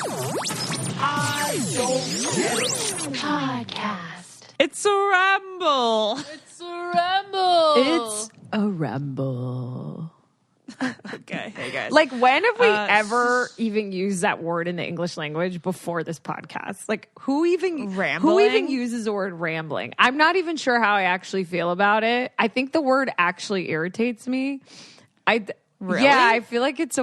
I don't get it. Podcast. It's a ramble. It's a ramble. It's a ramble. Okay, hey guys. Like, when have we ever even used that word in the English language before this podcast? Like, who even Rambling? uses the word rambling? I'm not even sure how I actually feel about it. I think the word actually irritates me. Really? Yeah, I feel like it's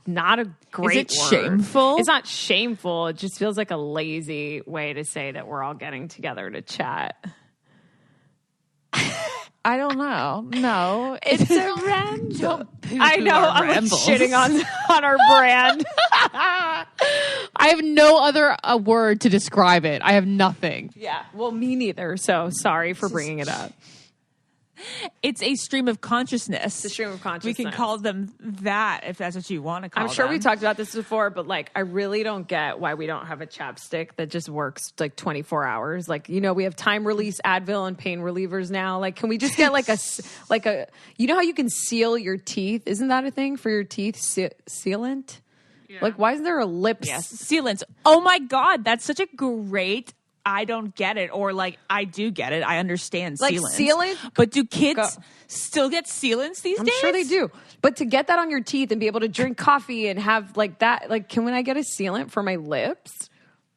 not a great Is it word. shameful? It's not shameful. It just feels like a lazy way to say that we're all getting together to chat. I don't know. No, It's a ramble. I know. I'm like shitting on our brand. I have no other word to describe it. I have nothing. Yeah. Well, me neither. So sorry for bringing it up. It's a stream of consciousness. It's a stream of consciousness. We can call them that if that's what you want to call them. I'm sure we talked about this before, but like, I really don't get why we don't have a chapstick that just works like 24 hours. Like, you know, we have time release Advil and pain relievers now. Like, can we just get like a, you know how you can seal your teeth? Isn't that a thing for your teeth? Sealant? Yeah. Like, why isn't there a lips? Yes, sealants. Oh my God, that's such a great. I don't get it, or like I do get it. I understand like sealants. Sealant, but do kids still get sealants these days? I'm sure they do. But to get that on your teeth and be able to drink coffee and have like that, like, can I get a sealant for my lips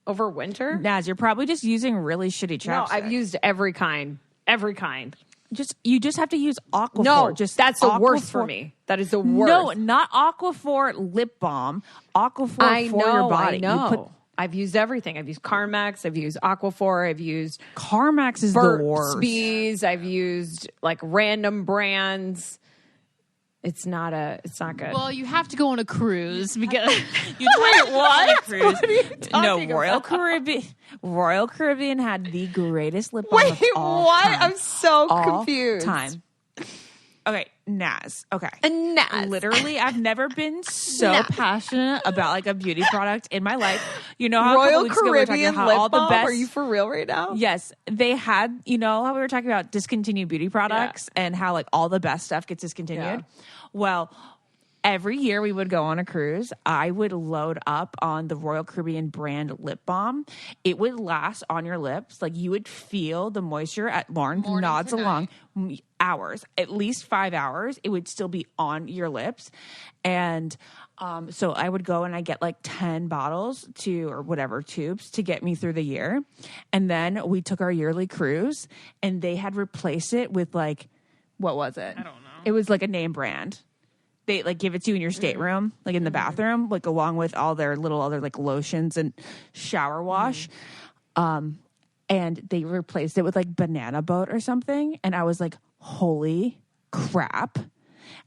over winter? Naz, you're probably just using really shitty chapstick. No, I've used every kind. Every kind. You just have to use Aquaphor. No, that's the Aquaphor. worst for me. That is the worst. No, not Aquaphor lip balm. Aquaphor for your body. I know. I've used everything. I've used Carmex. I've used Aquaphor. I've used Carmex is the worst. Bees. I've used like random brands. It's not good. Well, you have to go on a cruise because You wait, what? Cruise. What are you talking Royal about? Caribbean. Royal Caribbean had the greatest lip balm Wait, of all what? time. I'm so All confused. Time. Okay, Naz. Okay. And Naz. Literally, I've never been so passionate about like a beauty product in my life. You know how a couple Royal weeks ago we were talking Caribbean about lip how all the balm? best. Are you for real right now? Yes, they had. You know how we were talking about discontinued beauty products and how like all the best stuff gets discontinued. Yeah. Well, every year we would go on a cruise. I would load up on the Royal Caribbean brand lip balm. It would last on your lips. Like you would feel the moisture at Lauren nods along hours, at least 5 hours. It would still be on your lips. And so I would go and I get like 10 bottles or whatever tubes to get me through the year. And then we took our yearly cruise and they had replaced it with like, what was it? I don't know. It was like a name brand. They like give it to you in your stateroom, like in the bathroom, like along with all their little other like lotions and shower wash. And they replaced it with like Banana Boat or something. And I was like, holy crap.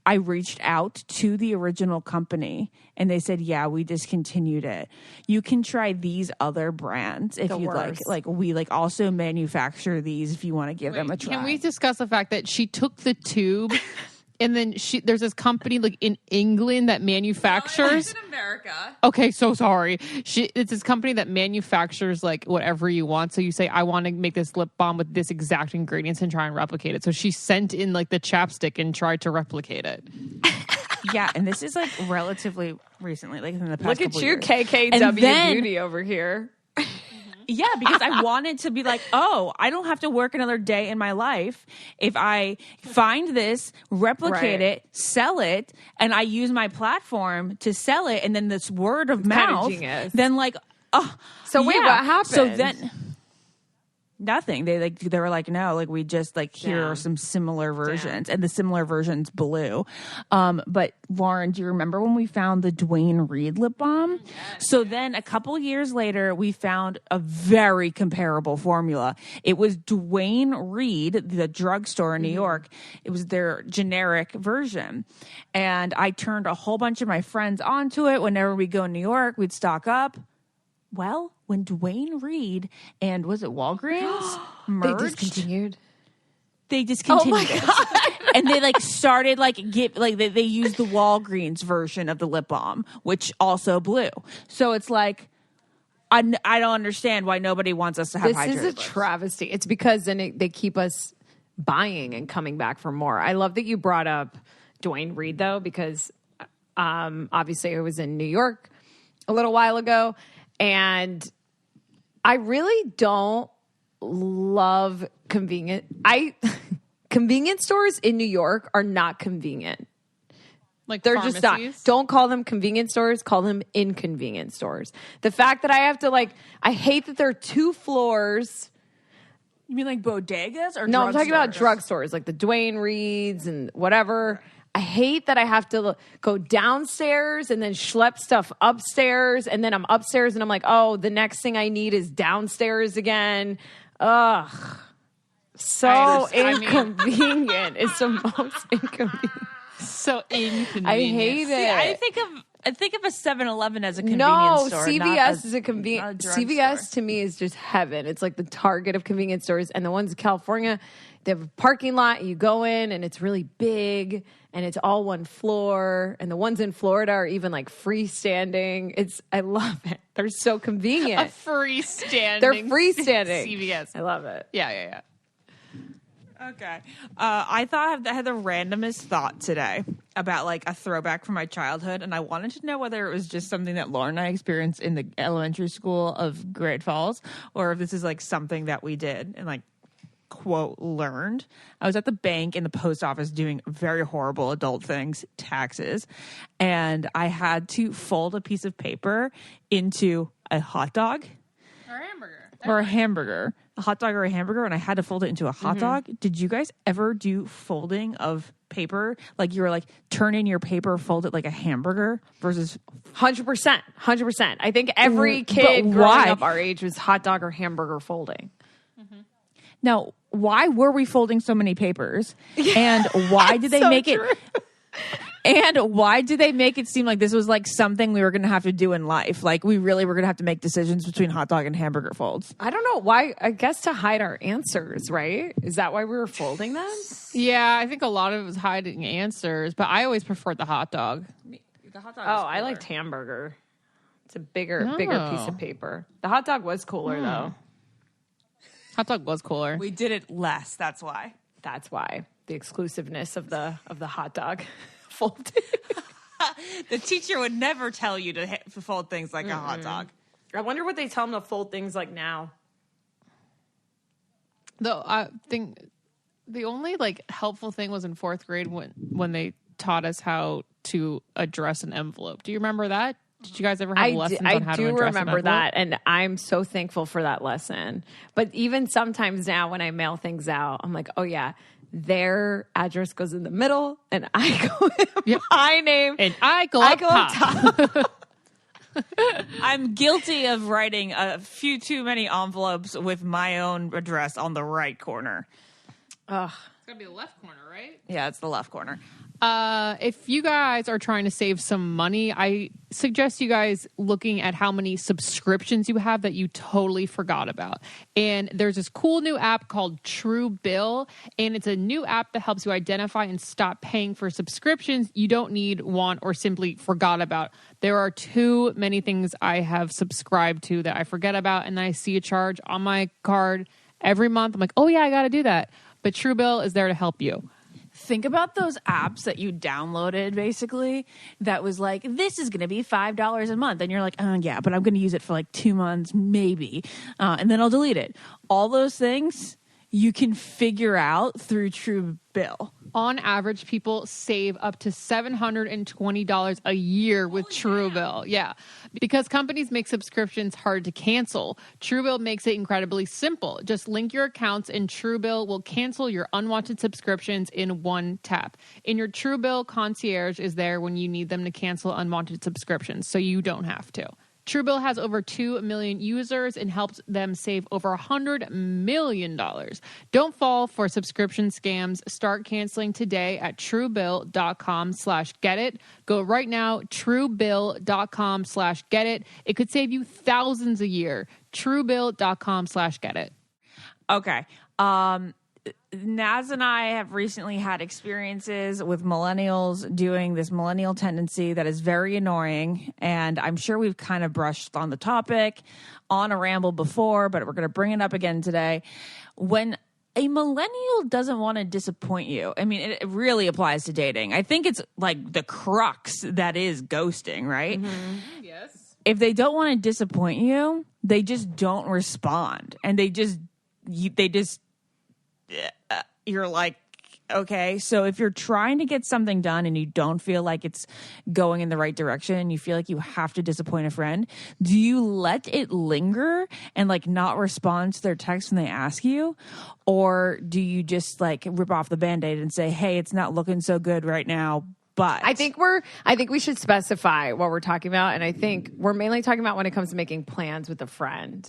I reached out to the original company and they said, yeah, we discontinued it. You can try these other brands if you'd like. Like we like also manufacture these if you want to give them a try. Can we discuss the fact that she took the tube and then there's this company like in England that manufactures. in America. Okay, so sorry. It's this company that manufactures like whatever you want. So you say, I want to make this lip balm with this exact ingredients and try and replicate it. So she sent in like the chapstick and tried to replicate it. Yeah, and this is like relatively recently, like in the past Look at couple you, years. KKW And then- Beauty over here. Yeah, because I wanted to be like, oh, I don't have to work another day in my life if I find this, replicate it, sell it, and I use my platform to sell it, and then this word of mouth, genius. then like, oh, So wait, yeah. what happened? So then. Nothing. They were like, no, like we just like here are some similar versions, and the similar versions blew. But Lauren, do you remember when we found the Dwayne Reed lip balm? So then a couple years later, we found a very comparable formula. It was Dwayne Reed, the drugstore in New York. It was their generic version, and I turned a whole bunch of my friends onto it. Whenever we go in New York, we'd stock up. Well, when Dwayne Reed and was it Walgreens merged, they discontinued it. And they like started like they used the Walgreens version of the lip balm, which also blew. So it's like I don't understand why nobody wants us to have. This is a travesty. It's because then they keep us buying and coming back for more. I love that you brought up Dwayne Reed though, because obviously I was in New York a little while ago, and I really don't love convenient stores in New York are not convenient. Like They're pharmacies? just not. Don't call them convenience stores. Call them inconvenient stores. The fact that I have to I hate that there are 2 floors. You mean like bodegas or No, I'm talking about drugstores? drugstores, like the Dwayne Reeds and whatever. I hate that I have to go downstairs and then schlep stuff upstairs, and then I'm upstairs and I'm like, oh, the next thing I need is downstairs again. Ugh. So inconvenient. It's the most inconvenient. So inconvenient. I hate it. See, I think of a 7-Eleven as a convenience store. CVS is a convenient. not a CVS drugstore. to me is just heaven. It's like the Target of convenience stores, and the ones in California, they have a parking lot. You go in, and it's really big, and it's all one floor. And the ones in Florida are even like freestanding. I love it. They're so convenient. A freestanding. They're freestanding. CVS. I love it. Yeah. Okay. I had the randomest thought today about like a throwback from my childhood, and I wanted to know whether it was just something that Laura and I experienced in the elementary school of Great Falls, or if this is like something that we did and like quote learned. I was at the bank in the post office doing very horrible adult things, taxes, and I had to fold a piece of paper into a hot dog or a hamburger, a hot dog or a hamburger, and I had to fold it into a hot dog. Did you guys ever do folding of paper? Like you were like, turn in your paper, fold it like a hamburger versus 100%. 100%. I think every But kid growing why? up our age was hot dog or hamburger folding. Now, why were we folding so many papers? And why did they make it? And why did they make it seem like this was like something we were going to have to do in life? Like we really were going to have to make decisions between hot dog and hamburger folds. I don't know why. I guess to hide our answers, right? Is that why we were folding them? Yeah, I think a lot of it was hiding answers, but I always preferred the hot dog. The hot dog. Oh, I liked hamburger. It's a bigger piece of paper. The hot dog was cooler though. Hot dog was cooler. We did it less. That's why. That's why the exclusiveness of the hot dog folding. The teacher would never tell you to fold things like a hot dog. I wonder what they tell them to fold things like now. Though I think the only like helpful thing was in 4th grade when they taught us how to address an envelope. Do you remember that? Did you guys ever have lessons on how to address an remember envelope? that, and I'm so thankful for that lesson. But even sometimes now when I mail things out, I'm like, oh yeah, their address goes in the middle, and I go in my name, And I go up top. I'm guilty of writing a few too many envelopes with my own address on the right corner. Ugh. It's gotta be the left corner, right? Yeah, it's the left corner. If you guys are trying to save some money, I suggest you guys looking at how many subscriptions you have that you totally forgot about. And there's this cool new app called Truebill, and it's a new app that helps you identify and stop paying for subscriptions you don't need, want, or simply forgot about. There are too many things I have subscribed to that I forget about, and then I see a charge on my card every month. I'm like, oh yeah, I got to do that. But Truebill is there to help you. Think about those apps that you downloaded, basically, that was like, this is going to be $5 a month. And you're like, oh, yeah, but I'm going to use it for like 2 months, maybe. And then I'll delete it. All those things you can figure out through Truebill. On average, people save up to $720 a year with Truebill. Yeah. Because companies make subscriptions hard to cancel, Truebill makes it incredibly simple. Just link your accounts and Truebill will cancel your unwanted subscriptions in one tap. And your Truebill concierge is there when you need them to cancel unwanted subscriptions, so you don't have to. Truebill has over 2 million users and helps them save over $100 million. Don't fall for subscription scams. Start canceling today at truebill.com/getit. Go right now, truebill.com/getit. It could save you thousands a year. Truebill.com/getit. Okay. Naz and I have recently had experiences with millennials doing this millennial tendency that is very annoying. And I'm sure we've kind of brushed on the topic on a ramble before, but we're going to bring it up again today. When a millennial doesn't want to disappoint you, I mean, it really applies to dating. I think it's like the crux that is ghosting, right? Yes. if they don't want to disappoint you, they just don't respond. And you're like, okay, so if you're trying to get something done and you don't feel like it's going in the right direction and you feel like you have to disappoint a friend, do you let it linger and like not respond to their text when they ask you? Or do you just like rip off the Band-Aid and say, hey, it's not looking so good right now? But I think we should specify what we're talking about. And I think we're mainly talking about when it comes to making plans with a friend.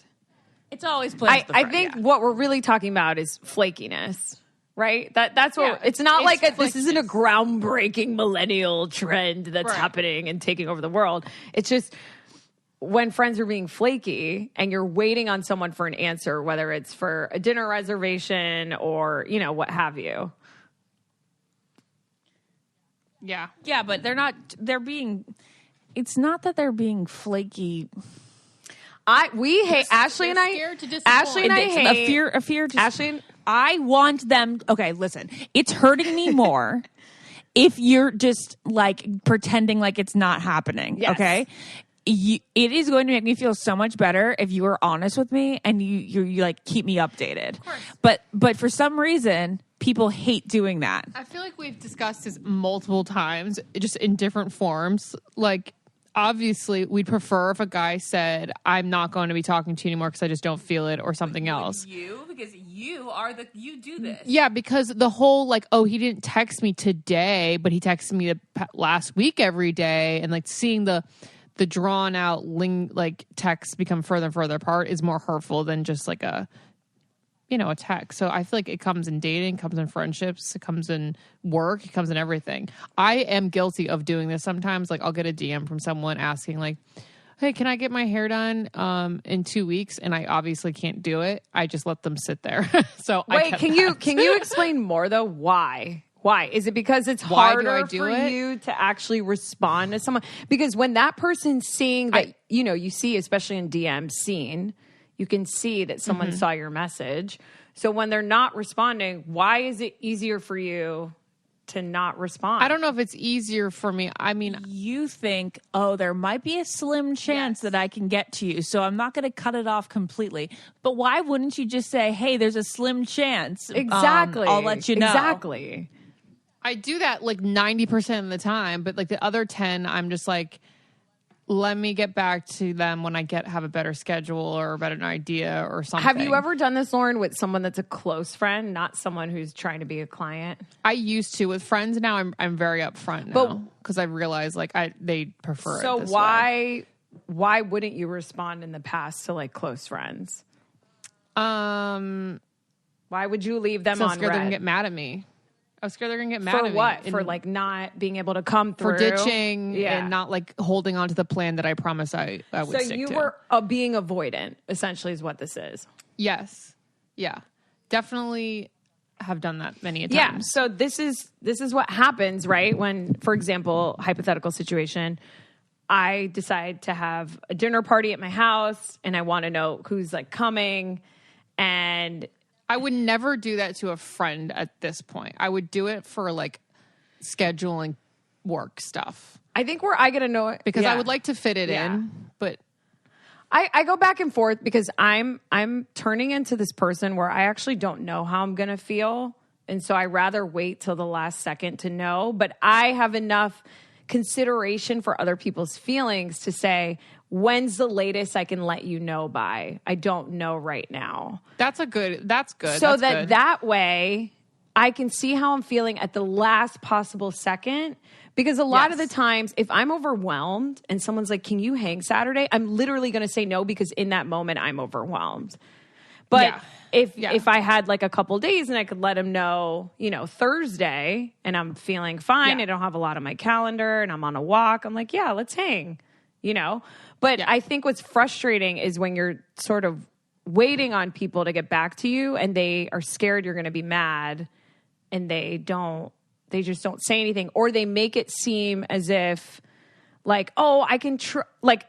it's always plans. I think what we're really talking about is flakiness. Right? That's what it's not like this isn't a groundbreaking millennial trend that's happening and taking over the world. It's just when friends are being flaky and you're waiting on someone for an answer, whether it's for a dinner reservation or, you know, what have you. Yeah. Yeah, but it's not that they're being flaky. We hate Ashley and I. Ashley and I hate a fear. Ashley. I want them. Okay, listen. It's hurting me more if you're just like pretending like it's not happening. Yes. Okay. It is going to make me feel so much better if you are honest with me and you like keep me updated. Of course. But for some reason, people hate doing that. I feel like we've discussed this multiple times, just in different forms. Like, obviously, we'd prefer if a guy said, I'm not going to be talking to you anymore because I just don't feel it, or something else. Because you do this. Yeah, because the whole, like, oh, he didn't text me today, but he texted me last week every day, and, like, seeing the drawn out like texts become further and further apart is more hurtful than just like a text. So I feel like it comes in dating, comes in friendships, it comes in work, it comes in everything. I am guilty of doing this sometimes. Like, I'll get a DM from someone asking like, hey, can I get my hair done in 2 weeks? And I obviously can't do it. I just let them sit there. So wait, can you explain more though? Why? Why? Is it because it's harder for you to actually respond to someone? Because when that person's seeing that, you see, especially in DM scene, you can see that someone saw your message. So when they're not responding, why is it easier for you to not respond? I don't know if it's easier for me. I mean, you think, oh, there might be a slim chance that I can get to you, so I'm not going to cut it off completely. But why wouldn't you just say, hey, there's a slim chance? Exactly. I'll let you know. Exactly. I do that like 90% of the time, but like the other 10, I'm just like, let me get back to them when I have a better schedule or a better idea or something. Have you ever done this, Lauren, with someone that's a close friend, not someone who's trying to be a client? I used to with friends. Now I'm very upfront now because I realize like they prefer it. So why wouldn't you respond in the past to like close friends? Why would you leave them on scared red? they're gonna get mad at me. I was scared they're gonna get mad at me. For what? For like not being able to come through? For ditching and not like holding on to the plan that I promised I would stick to. So you were being avoidant, essentially, is what this is. Yes. Yeah. Definitely have done that many a times. Yeah. So this is what happens, right? When, for example, hypothetical situation, I decide to have a dinner party at my house and I want to know who's like coming, and I would never do that to a friend at this point. I would do it for like scheduling work stuff. I think where I get to know it because I would like to fit it in, but I go back and forth because I'm turning into this person where I actually don't know how I'm going to feel. And so I rather wait till the last second to know, but I have enough consideration for other people's feelings to say, when's the latest I can let you know by? I don't know right now. That's good. So that way I can see how I'm feeling at the last possible second. Because a lot of the times, if I'm overwhelmed and someone's like, can you hang Saturday? I'm literally going to say no because in that moment I'm overwhelmed. But if I had like a couple days and I could let him know, Thursday and I'm feeling fine, I don't have a lot on my calendar and I'm on a walk, I'm like, yeah, let's hang, But I think what's frustrating is when you're sort of waiting on people to get back to you and they are scared you're going to be mad and they just don't say anything, or they make it seem as if like, oh, I can like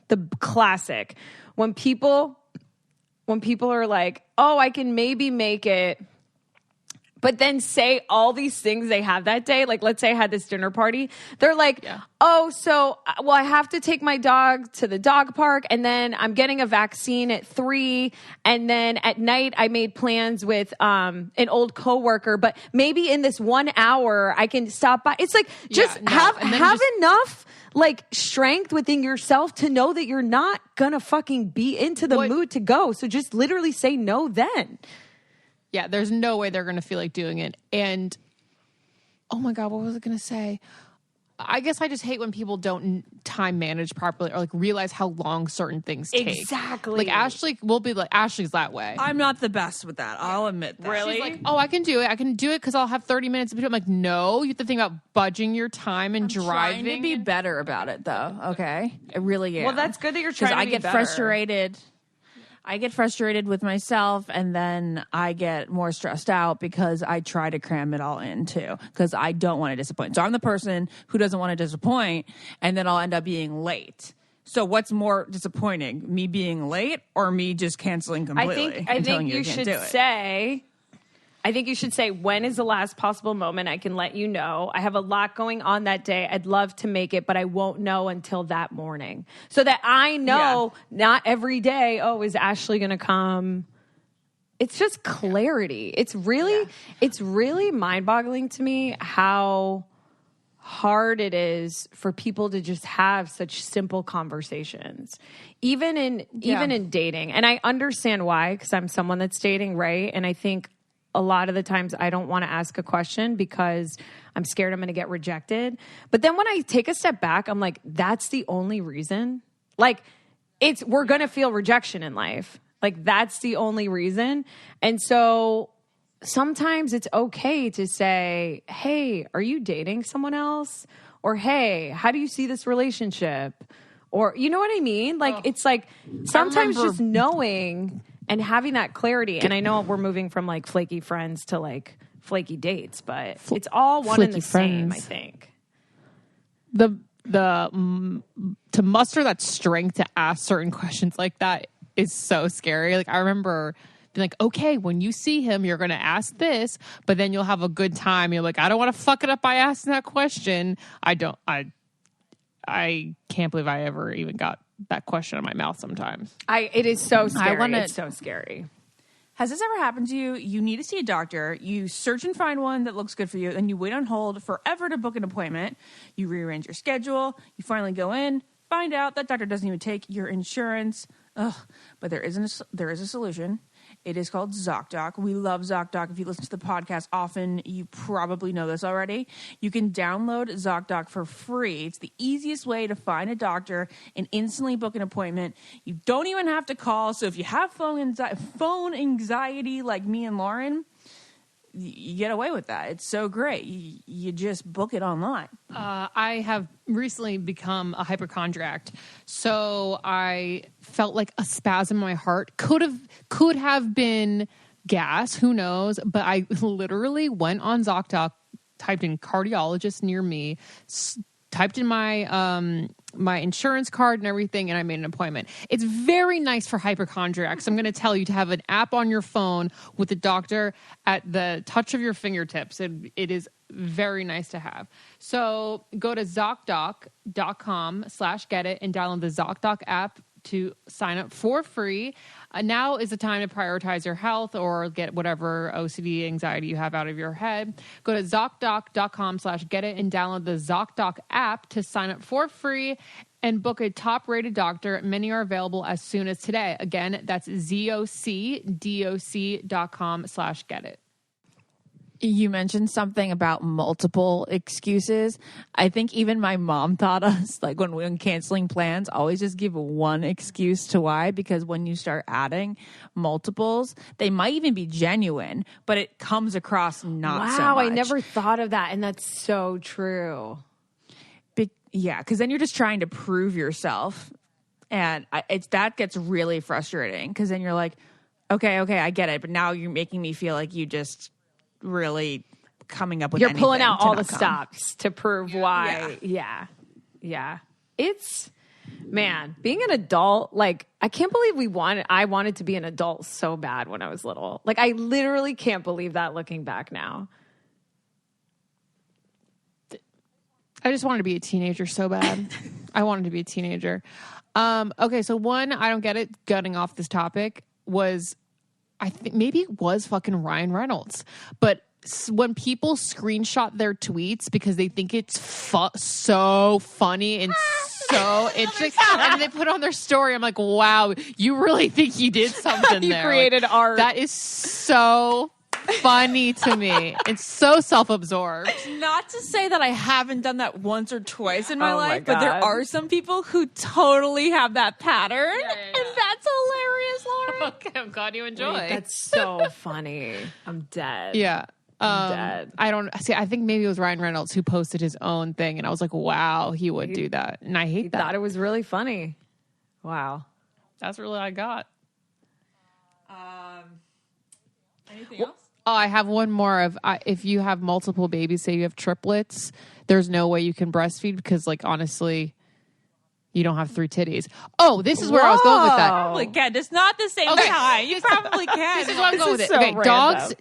the classic when people are like, oh, I can maybe make it but then say all these things they have that day. Like, let's say I had this dinner party. They're like, I have to take my dog to the dog park, and then I'm getting a vaccine at 3, and then at night I made plans with an old coworker, but maybe in this 1 hour I can stop by. It's like, just have enough like strength within yourself to know that you're not gonna fucking be into the mood to go. So just literally say no then. Yeah, there's no way they're going to feel like doing it. And, oh my God, what was I going to say? I guess I just hate when people don't time manage properly or like realize how long certain things take. Exactly. Like Ashley will be like, Ashley's that way. I'm not the best with that. I'll admit that. Really? She's like, oh, I can do it. I can do it because I'll have 30 minutes in between. I'm like, no, you have to think about budging your time and driving. Trying to be better about it, though. Okay, it really is. Well, that's good that you're trying to be better. I get frustrated with myself, and then I get more stressed out because I try to cram it all in too, because I don't want to disappoint. So I'm the person who doesn't want to disappoint, and then I'll end up being late. So what's more disappointing, me being late or me just canceling completely? I think you should say, when is the last possible moment I can let you know? I have a lot going on that day. I'd love to make it, but I won't know until that morning. So that I know not every day, is Ashley going to come? It's just clarity. It's really mind-boggling to me how hard it is for people to just have such simple conversations. Even in dating. And I understand why, because I'm someone that's dating, right? And I think a lot of the times I don't want to ask a question because I'm scared I'm going to get rejected. But then when I take a step back, I'm like, that's the only reason. Like, we're going to feel rejection in life. Like, that's the only reason. And so sometimes it's okay to say, hey, are you dating someone else? Or, hey, how do you see this relationship? Or, you know what I mean? Like, it's like sometimes just knowing and having that clarity. And I know we're moving from like flaky friends to like flaky dates, but it's all one and the same, I think. To muster that strength to ask certain questions like that is so scary. Like, I remember being like, okay, when you see him, you're going to ask this, but then you'll have a good time. You're like, I don't want to fuck it up by asking that question. I can't believe I ever even got that question in my mouth sometimes. It is so scary. It's so scary. Has this ever happened to you? You need to see a doctor. You search and find one that looks good for you, and you wait on hold forever to book an appointment. You rearrange your schedule. You finally go in, find out that doctor doesn't even take your insurance. Ugh. But there is a solution. It is called ZocDoc. We love ZocDoc. If you listen to the podcast often, you probably know this already. You can download ZocDoc for free. It's the easiest way to find a doctor and instantly book an appointment. You don't even have to call. So if you have phone anxiety like me and Lauren, you get away with that. It's so great. You just book it online. I have recently become a hypochondriac, so I felt like a spasm in my heart. Could have been gas, who knows? But I literally went on ZocDoc, typed in cardiologist near me, typed in my my insurance card and everything, and I made an appointment. It's very nice for hypochondriacs. I'm going to tell you to have an app on your phone with a doctor at the touch of your fingertips. It is very nice to have. So go to ZocDoc.com/getit and download the ZocDoc app to sign up for free. Now is the time to prioritize your health or get whatever OCD anxiety you have out of your head. Go to ZocDoc.com/getit and download the ZocDoc app to sign up for free and book a top-rated doctor. Many are available as soon as today. Again, that's ZocDoc.com/getit. You mentioned something about multiple excuses. I think even my mom taught us, like when canceling plans, always just give one excuse to why, because when you start adding multiples, they might even be genuine, but it comes across not so much. Wow, I never thought of that, and that's so true. Yeah, because then you're just trying to prove yourself, and that gets really frustrating, because then you're like, okay, I get it, but now you're making me feel like you just really coming up with you're pulling out all the stops to prove why. Yeah. It's Man, being an adult, like, I can't believe I wanted to be an adult so bad when I was little. Like, I literally can't believe that looking back now. I just wanted to be a teenager so bad. I wanted to be a teenager. Okay, so one, I don't get it, gutting off this topic, was, I think maybe it was fucking Ryan Reynolds. But when people screenshot their tweets because they think it's so funny and so interesting, and they put on their story, I'm like, wow, you really think you did something You there. created art. That is so funny to me. It's so self-absorbed. Not to say that I haven't done that once or twice in my Oh my life, but there God. are some people who totally have that pattern, yeah. and that's hilarious, Lauren. Okay, I'm glad you enjoy. Wait, that's so funny. I'm dead. Yeah. Dead. I don't see. I think maybe it was Ryan Reynolds who posted his own thing, and I was like, "Wow, he would do that," and I hate that. Thought it was really funny. Wow. That's really all I got. Anything else? Oh, I have one more. If you have multiple babies, say you have triplets, there's no way you can breastfeed because, like, honestly, you don't have 3 titties. Oh, this is where I was going with that. Probably can. It's not the same Okay. time. You probably can. This is where I'm going with it. so Okay, random.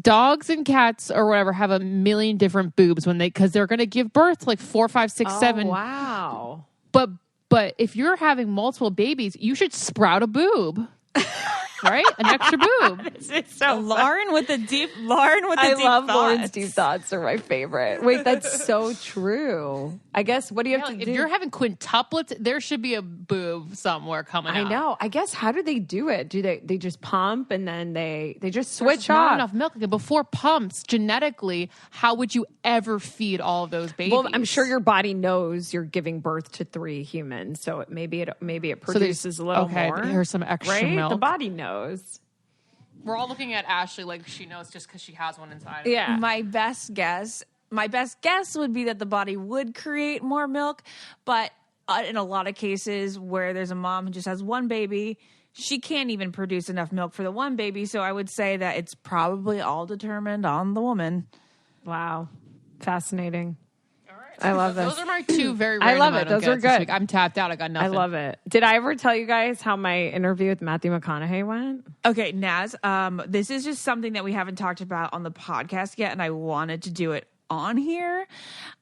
dogs and cats or whatever have a million different boobs because they're going to give birth to like 4, 5, 6, 7. Wow. But if you're having multiple babies, you should sprout a boob, right? An extra boob. Lauren with the deep. I love thoughts. Lauren's deep thoughts are my favorite. Wait, that's so true. I guess, what do you have Like, to if do? you're having quintuplets, there should be a boob somewhere coming I out. know. I guess, how do they do it? Do they just pump and then they just switch There's not off? enough milk. Before pumps, genetically, how would you ever feed all of those babies? Well, I'm sure your body knows you're giving birth to 3 humans, so maybe it produces a little okay, more. here's some extra right? milk. The body knows. We're all looking at Ashley like she knows just because she has one inside. Yeah. My best guess would be that the body would create more milk, but in a lot of cases where there's a mom who just has one baby, she can't even produce enough milk for the one baby. So I would say that it's probably all determined on the woman. Wow. Fascinating. I love this. Those are my 2 very I random love it. I don't Those get are this good. week. I'm tapped out. I got I nothing. love it. Did I ever tell you guys how my interview with Matthew McConaughey went? Okay, Naz, this is just something that we haven't talked about on the podcast yet, and I wanted to do it on here.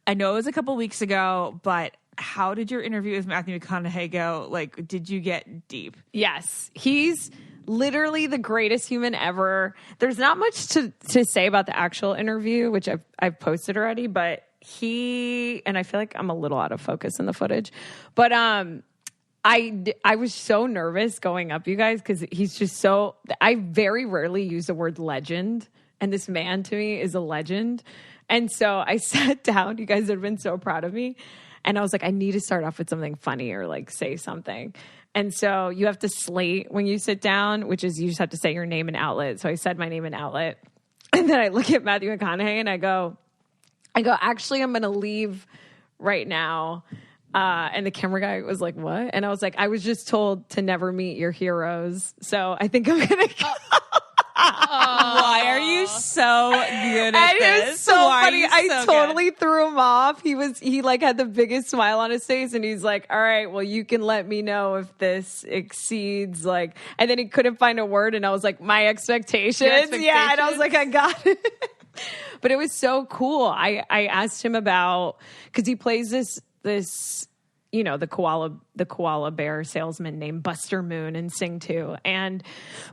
I know it was a couple weeks ago, but how did your interview with Matthew McConaughey go? Like, did you get deep? Yes. He's literally the greatest human ever. There's not much to say about the actual interview, which I've posted already, but and I feel like I'm a little out of focus in the footage, but I was so nervous going up, you guys, because he's just I very rarely use the word legend, and this man to me is a legend. And so I sat down, you guys have been so proud of me, and I was like, I need to start off with something funny or like say something. And so you have to slate when you sit down, which is you just have to say your name and outlet. So I said my name and outlet, and then I look at Matthew McConaughey and I go, actually, I'm going to leave right now. And the camera guy was like, what? And I was like, I was just told to never meet your heroes. So I think I'm going to go. Why are you so good at And this? it was so Why are funny. you I so totally threw him off. He like had the biggest smile on his face, and he's like, all right, well, you can let me know if this exceeds like, and then he couldn't find a word. And I was like, my expectations. Yeah. And I was like, I got it. But it was so cool. I asked him about, cause he plays this, you know, the koala bear salesman named Buster Moon in Sing 2. And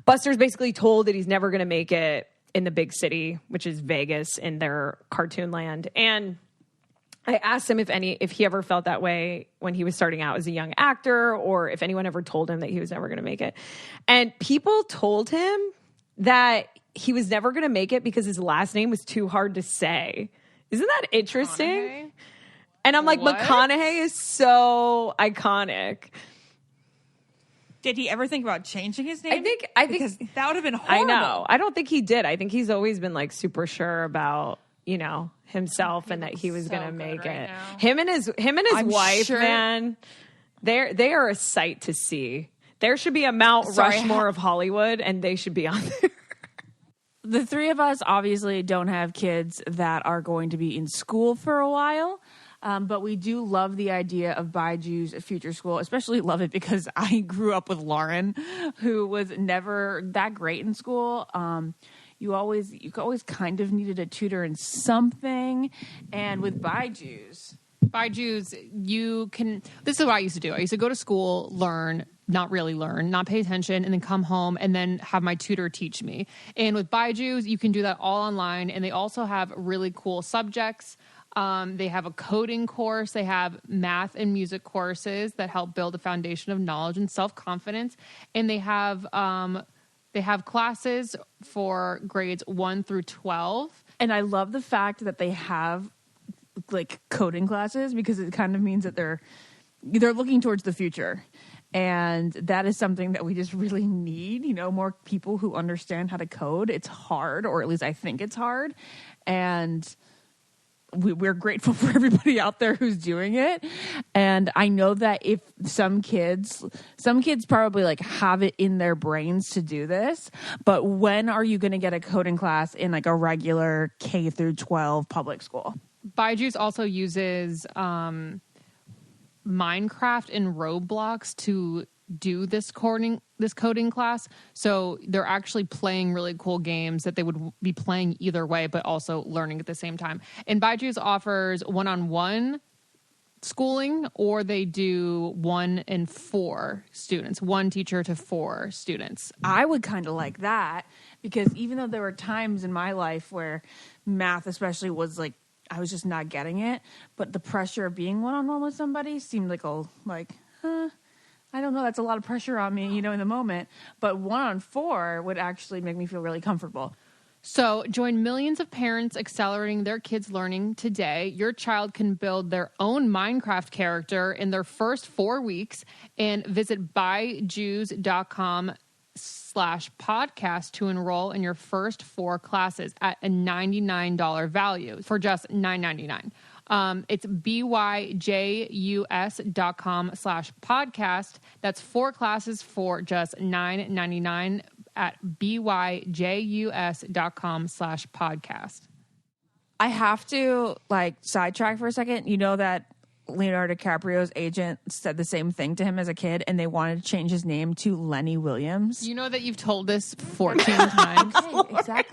Buster's basically told that he's never going to make it in the big city, which is Vegas in their cartoon land. And I asked him if he ever felt that way when he was starting out as a young actor, or if anyone ever told him that he was never going to make it. And people told him that he was never going to make it because his last name was too hard to say. Isn't that interesting? McConaughey? And I'm like, What? McConaughey is so iconic. Did he ever think about changing his name? I think because that would have been I horrible. know. I don't think he did. I think he's always been like super sure about, you know, himself and that he was so going to good make right it. now. Him and his I'm wife, sure- man, they are a sight to see. There should be a Mount Sorry, Rushmore of Hollywood, and they should be on there. The three of us obviously don't have kids that are going to be in school for a while. But we do love the idea of Baiju's future school, especially love it because I grew up with Lauren, who was never that great in school. You always kind of needed a tutor in something. And with Baiju's, you can, this is what I used to do. I used to go to school, not pay attention, and then come home and then have my tutor teach me. And with Baiju's, you can do that all online. And they also have really cool subjects. They have a coding course. They have math and music courses that help build a foundation of knowledge and self-confidence. And they have classes for grades 1 through 12. and I love the fact that they have like coding classes because it kind of means that they're looking towards the future. And that is something that we just really need, more people who understand how to code. It's hard, or at least I think it's hard. And we're grateful for everybody out there who's doing it. And I know that if some kids probably like have it in their brains to do this, but when are you going to get a coding class in like a regular K through 12 public school? Baiju's also uses Minecraft and Roblox to do this coding class. So they're actually playing really cool games that they would be playing either way, but also learning at the same time. And Baiju's offers one-on-one schooling, or they do 1 and 4 students, 1 teacher to 4 students. I would kind of like that because even though there were times in my life where math especially was like, I was just not getting it, but the pressure of being one-on-one with somebody seemed like I don't know, that's a lot of pressure on me, in the moment. But 1-on-4 would actually make me feel really comfortable. So join millions of parents accelerating their kids' learning today. Your child can build their own Minecraft character in their first 4 weeks, and visit byju's.com/podcast to enroll in your first 4 classes at a $99 value for just $9.99. It's byjus.com/podcast. That's 4 classes for just $9.99 at byjus.com/podcast. I have to sidetrack for a second. You know that Leonardo DiCaprio's agent said the same thing to him as a kid, and they wanted to change his name to Lenny Williams. You know that you've told this 14 times. Okay,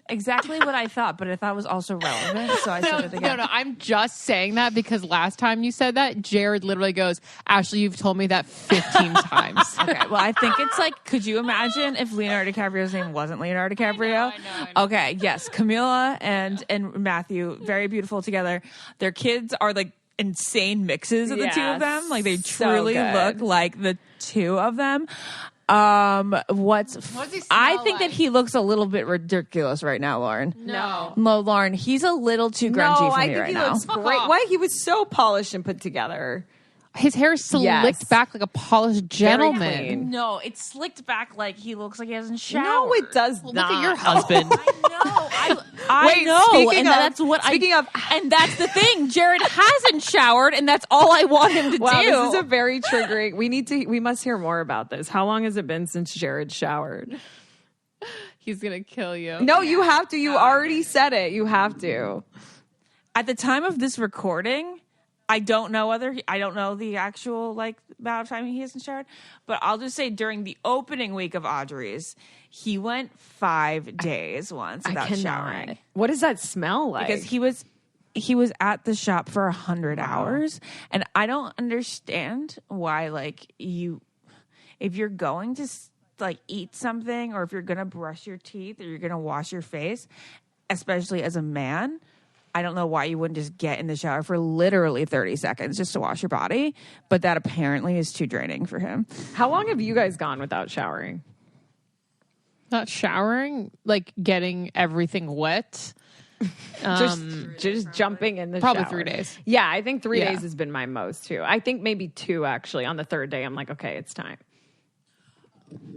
exactly what I thought, but I thought it was also relevant, so I said it again. No, I'm just saying that because last time you said that, Jared literally goes, Ashley, you've told me that 15 times. Okay, well, I think it's could you imagine if Leonardo DiCaprio's name wasn't Leonardo DiCaprio? I know. Okay, yes, Camila and Matthew, very beautiful together. Their kids are insane mixes of the two of them. They truly look like the two of them. What does he smell I think like? that he looks a little bit ridiculous right now, Lauren. No, Lauren, he's a little too grungy for me right now. No, I think he looks great. Why? He was so polished and put together. his hair is slicked back like a polished gentleman. clean. No, it's slicked back like he looks like he hasn't showered. No, it does Well, not. look at your husband. I Wait, know, speaking and of- that's what speaking of- and that's the thing. Jared hasn't showered, and that's all I want him to Wow, do. this is a very triggering. We must hear more about this. How long has it been since Jared showered? He's gonna kill you. No, you have to. You already said it. You have to. At the time of this recording, I don't know I don't know the actual amount of time he hasn't showered, but I'll just say during the opening week of Audrey's, he went 5 days once without showering. What does that smell like? Because he was at the shop for 100 hours, and I don't understand why if you're going to eat something, or if you're gonna brush your teeth, or you're gonna wash your face, especially as a man, I don't know why you wouldn't just get in the shower for literally 30 seconds just to wash your body, but that apparently is too draining for him. How long have you guys gone without showering? Not showering, getting everything wet. Just jumping in the Probably shower. 3 days. Yeah, I think 3 Yeah. days has been my most too. I think maybe 2 actually. On the 3rd day, I'm like, okay, it's time.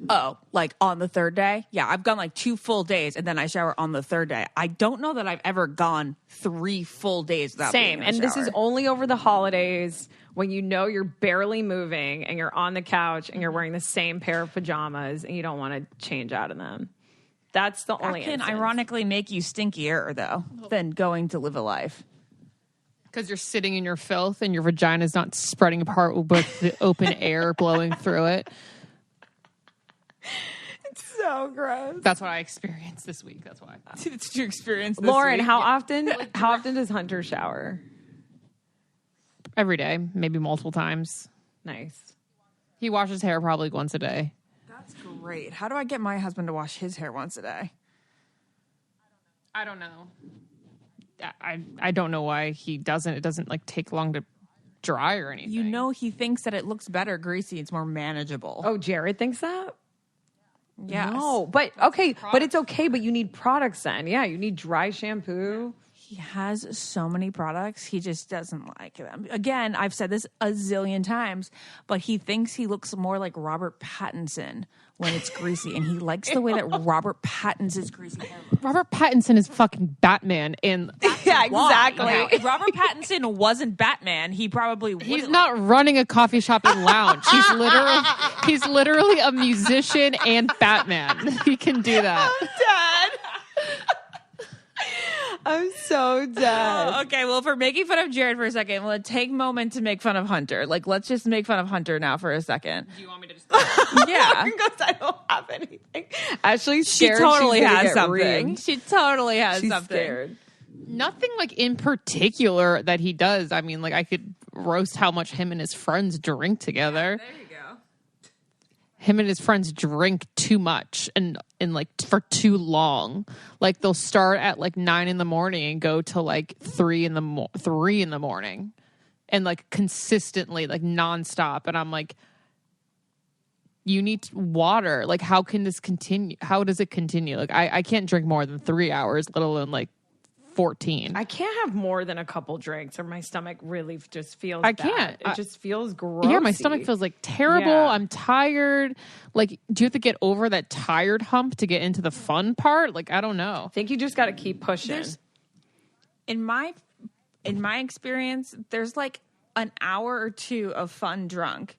Oh, on the 3rd day? Yeah, I've gone 2 full days, and then I shower on the 3rd day. I don't know that I've ever gone 3 full days without Same. being in And the this shower. is only over the holidays when you know you're barely moving and you're on the couch and you're wearing the same pair of pajamas and you don't want to change out of them. That's the only That can instance. ironically make you stinkier, though, than going to live a life. Because you're sitting in your filth and your vagina's not spreading apart with the open air blowing through it. It's so gross. That's what I experienced this week. That's why. It's your experience this Lauren, week. how often does Hunter shower? Every day, maybe multiple times. Nice. He washes hair probably once a day. That's great. How do I get my husband to wash his hair once a day? I don't know. I don't know why he doesn't. It doesn't like take long to dry or anything. You know, he thinks that it looks better greasy. It's more manageable. Oh, Jared thinks that? yes. No, but okay, but it's okay, but you need products then. Yeah, you need dry shampoo. He has so many products. He just doesn't like them. Again, I've said this a zillion times, but he thinks he looks more like Robert Pattinson when it's greasy, and he likes the way that Robert Pattinson's greasy hair looks. Robert Pattinson is fucking Batman, and Yeah, exactly. Now, if Robert Pattinson wasn't Batman, he probably wouldn't. he's not running a coffee shop and lounge. He's literally a musician and Batman. He can do that. I'm so dead. Oh, okay, well, if we're making fun of Jared for a second, we'll take a moment to make fun of Hunter. Like, let's just make fun of Hunter now for a second. Do you want me to just? Yeah. Because I don't have anything. Ashley's She scared. totally she's gonna has get something. reamed. She totally has She's something. scared. Nothing like in particular that he does. I mean, like I could roast how much him and his friends drink together. There you go. Him and his friends drink too much and like for too long. Like they'll start at like 9 a.m. and go to like 3 a.m, and like consistently, like nonstop. And I'm like, you need water. Like, how can this continue? How does it continue? Like, I can't drink more than 3 hours, let alone like 14. I can't have more than a couple drinks, or my stomach really just feels. I bad. can't. It just feels gross. Yeah, my stomach feels like terrible. Yeah. I'm tired. Like, do you have to get over that tired hump to get into the fun part? Like, I don't know. I think you just got to keep pushing. In my experience, there's like an hour or two of fun drunk.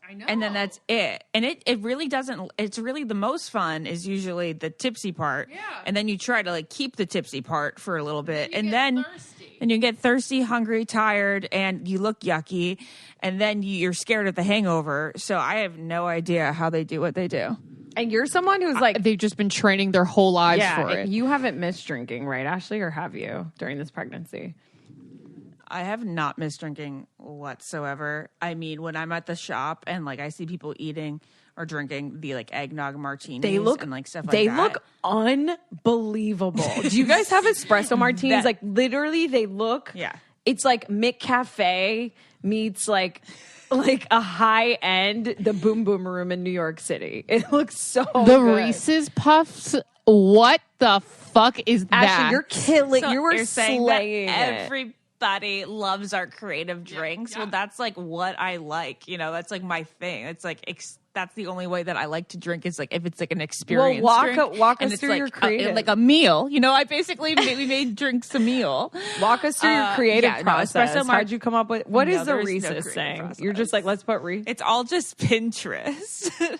I know. And then that's it. And it really doesn't, it's really the most fun is usually the tipsy part. Yeah. And then you try to like keep the tipsy part for a little bit. you And get then thirsty. and you get thirsty, hungry, tired, and you look yucky. And then you're scared of the hangover. So I have no idea how they do what they do. And you're someone who's like, They've just been training their whole lives for it. you haven't missed drinking, right, Ashley, or have you during this pregnancy? I have not missed drinking whatsoever. I mean, when I'm at the shop and like I see people eating or drinking the like eggnog martinis and like stuff like they that. look unbelievable. Do you guys have espresso martinis? Like literally, they look. Yeah. It's like Mcconaughey meets like a high end the Boom Boom Room in New York City. It looks so The good. Reese's Puffs. What the fuck is that? Ashley, you're killing. So you were you're saying slaying that it. everybody loves our creative drinks. Well, that's like what I like. You know, that's like my thing. It's like that's the only way that I like to drink is like if it's like an experience. walk drink, walk and us it's through like your creative. like a meal. You know, I basically we made drinks a meal. Walk us through your creative yeah, no, process. espresso How'd you come up with? What is No, the there's no Reese's creative thing? process. You're just like, let's put Reese's. It's all just Pinterest.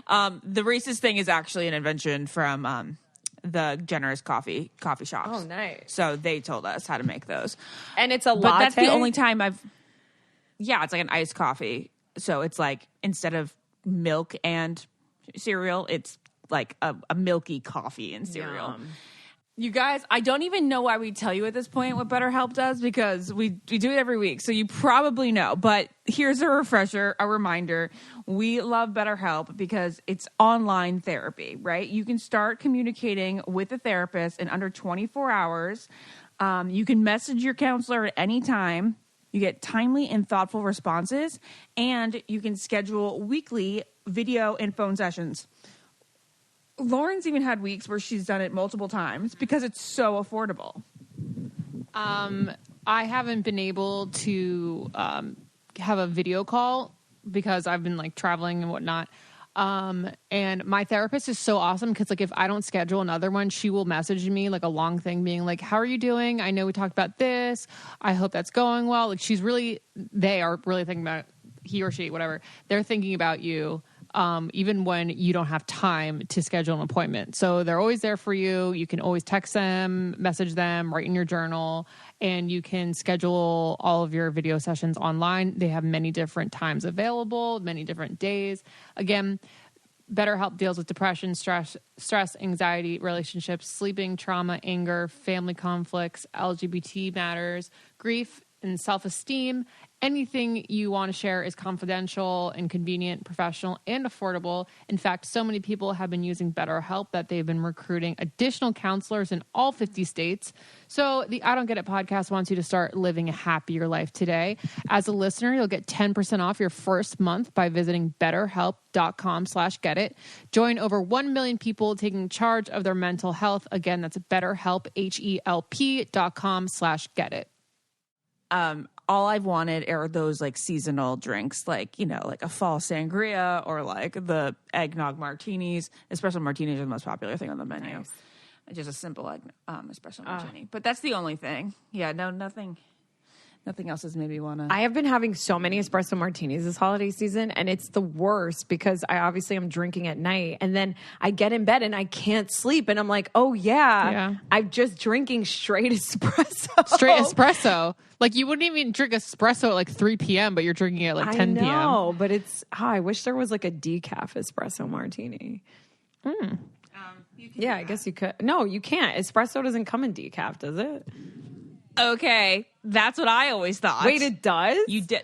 The Reese's thing is actually an invention from the Generous coffee shops. Oh, nice. So they told us how to make those. And it's a But latte. that's the only time yeah, it's like an iced coffee. So it's like instead of milk and cereal, it's like a milky coffee and cereal. Yum. You guys, I don't even know why we tell you at this point what BetterHelp does because we do it every week. So you probably know. But here's a refresher, a reminder. We love BetterHelp because it's online therapy, right? You can start communicating with a therapist in under 24 hours. You can message your counselor at any time. You get timely and thoughtful responses. And you can schedule weekly video and phone sessions. Lauren's even had weeks where she's done it multiple times because it's so affordable. I haven't been able to have a video call because I've been like traveling and whatnot. And my therapist is so awesome because like if I don't schedule another one, she will message me like a long thing being like, how are you doing? I know we talked about this. I hope that's going well. Like they are really thinking about he or she, whatever. They're thinking about you. even when you don't have time to schedule an appointment. So they're always there for you. You can always text them, message them, write in your journal, and you can schedule all of your video sessions online. They have many different times available, many different days. Again, BetterHelp deals with depression, stress, anxiety, relationships, sleeping, trauma, anger, family conflicts, LGBT matters, grief, and self-esteem. Anything you want to share is confidential and convenient, professional, and affordable. In fact, so many people have been using BetterHelp that they've been recruiting additional counselors in all 50 states. So the I Don't Get It podcast wants you to start living a happier life today. As a listener, you'll get 10% off your first month by visiting betterhelp.com/getit. Join over 1 million people taking charge of their mental health. Again, that's BetterHelp, HELP.com/getit. All I've wanted are those like seasonal drinks, like, you know, like a fall sangria or like the eggnog martinis. Espresso martinis are the most popular thing on the menu. Nice. Just a simple espresso martini. But that's the only thing. Yeah, no, nothing else has made me want to. I have been having so many espresso martinis this holiday season, and it's the worst because I obviously am drinking at night, and then I get in bed and I can't sleep, and I'm like, oh yeah. I'm just drinking straight espresso. Straight espresso. Like you wouldn't even drink espresso at like 3 p.m., but you're drinking it at like 10 p.m. I know, but it's, I wish there was like a decaf espresso martini. Yeah, I guess you could. No, you can't. Espresso doesn't come in decaf, does it? Okay, that's what I always thought. Wait, it does? You did.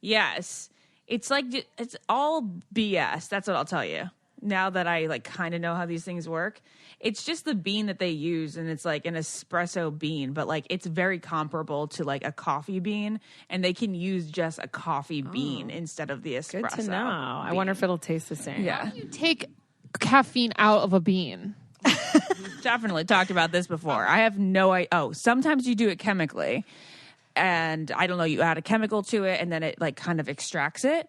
Yes. It's like, it's all BS. That's what I'll tell you. Now that I like kind of know how these things work, it's just the bean that they use, and it's like an espresso bean, but like it's very comparable to like a coffee bean, and they can use just a coffee bean instead of the espresso. Good to know. I wonder if it'll taste the same. Yeah. How do you take caffeine out of a bean? Definitely talked about this before. I have no idea. Oh, sometimes you do it chemically, and I don't know, you add a chemical to it and then it like kind of extracts it.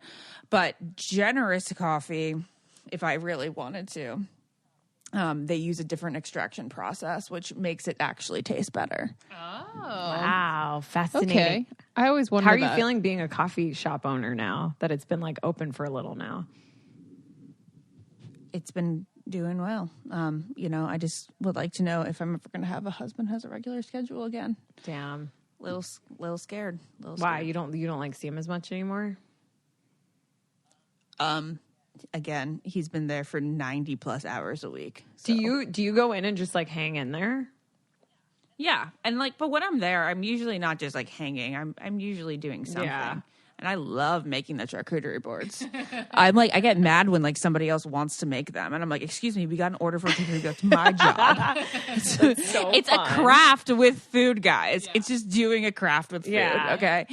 But generous coffee, if I really wanted to, they use a different extraction process, which makes it actually taste better. Oh. Wow, fascinating. Okay. I always wondered How are you that. feeling being a coffee shop owner now that it's been like open for a little now? It's been doing well. You know, I just would like to know if I'm ever going to have a husband who has a regular schedule again. Damn. Little scared. Why? You don't like see him as much anymore? Again, he's been there for 90 plus hours a week. So. Do you go in and just like hang in there? Yeah, and like, but when I'm there, I'm usually not just like hanging. I'm usually doing something. Yeah. And I love making the charcuterie boards. I'm like, I get mad when like somebody else wants to make them, and I'm like, excuse me, we got an order for a charcuterie board. It's my job. It's a craft with food, guys. Yeah. It's just doing a craft with food. Yeah. Okay.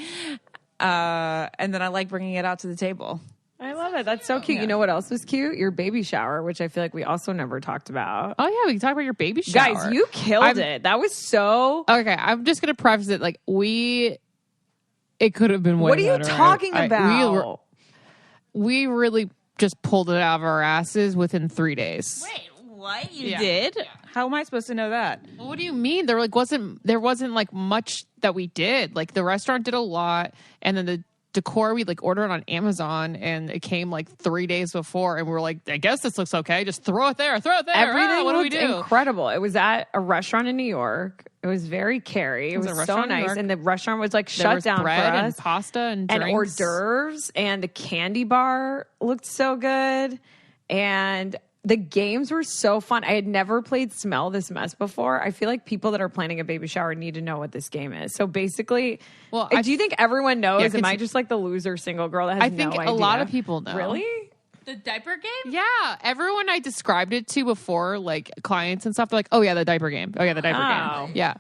And then I like bringing it out to the table. I love it. That's so cute. Yeah. You know what else was cute? Your baby shower, which I feel like we also never talked about. Oh yeah, we can talk about your baby shower. Guys, you killed it. That was so... Okay, I'm just going to preface it like it could have been way better. What are you talking about? We really just pulled it out of our asses within 3 days. Wait, what? You did? Yeah. How am I supposed to know that? Well, what do you mean? There wasn't like much that we did. Like the restaurant did a lot, and then the decor we like ordered on Amazon, and it came like 3 days before, and we were like, I guess this looks okay. Just throw it there. Everything what do we looked do? Incredible. It was at a restaurant in New York. It was very carey. It was so nice, and the restaurant was like shut down bread for us. And pasta and drinks. And hors d'oeuvres, and the candy bar looked so good, and the games were so fun. I had never played Smell This Mess before. I feel like people that are planning a baby shower need to know what this game is. So basically, do you think everyone knows? Yeah, Am I just like the loser single girl that has no idea? I think a lot of people know. Really? The diaper game? Yeah. Everyone I described it to before, like clients and stuff, they're like, oh yeah, the diaper game. Oh yeah, the diaper game. Yeah.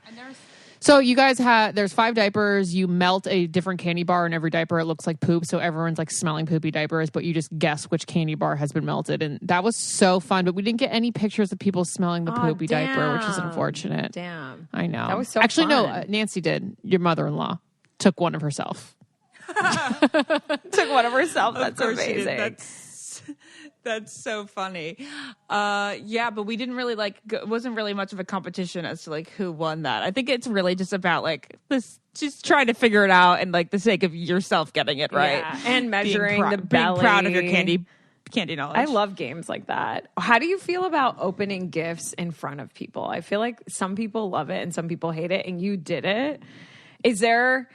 So you guys there's 5 diapers. You melt a different candy bar in every diaper. It looks like poop. So everyone's like smelling poopy diapers, but you just guess which candy bar has been melted. And that was so fun. But we didn't get any pictures of people smelling the poopy diaper, which is unfortunate. Damn. I know. That was so Actually, fun. no, Nancy did. Your mother-in-law took one of herself. Took one of herself. That's amazing. That's so funny. Yeah, but we didn't really it wasn't really much of a competition as to like who won that. I think it's really just about like this, just trying to figure it out and like the sake of yourself getting it right. Yeah. And measuring the belly. Being proud of your candy knowledge. I love games like that. How do you feel about opening gifts in front of people? I feel like some people love it and some people hate it, and you did it. Is there...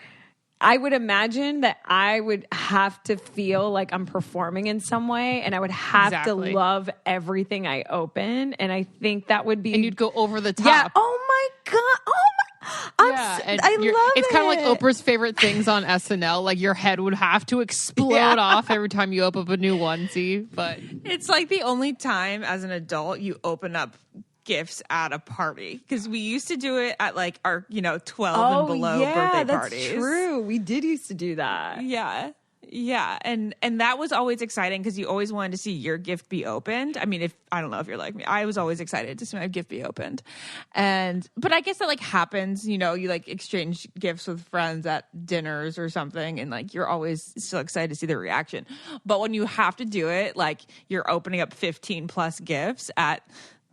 I would imagine that I would have to feel like I'm performing in some way, and I would have to love everything I open, and I think that would be... And you'd go over the top. Yeah. Oh, my God. Oh, my... I love it. It's kind of like Oprah's favorite things on SNL. Like, your head would have to explode off every time you open up a new onesie. But it's like the only time as an adult you open up gifts at a party, because we used to do it at like our 12 and below birthday parties. That's true. We did used to do that. Yeah, and that was always exciting because you always wanted to see your gift be opened. I mean, I don't know if you're like me, I was always excited to see my gift be opened, but I guess that like happens, you like exchange gifts with friends at dinners or something, and like you're always still excited to see the reaction. But when you have to do it, like you're opening up 15 plus gifts at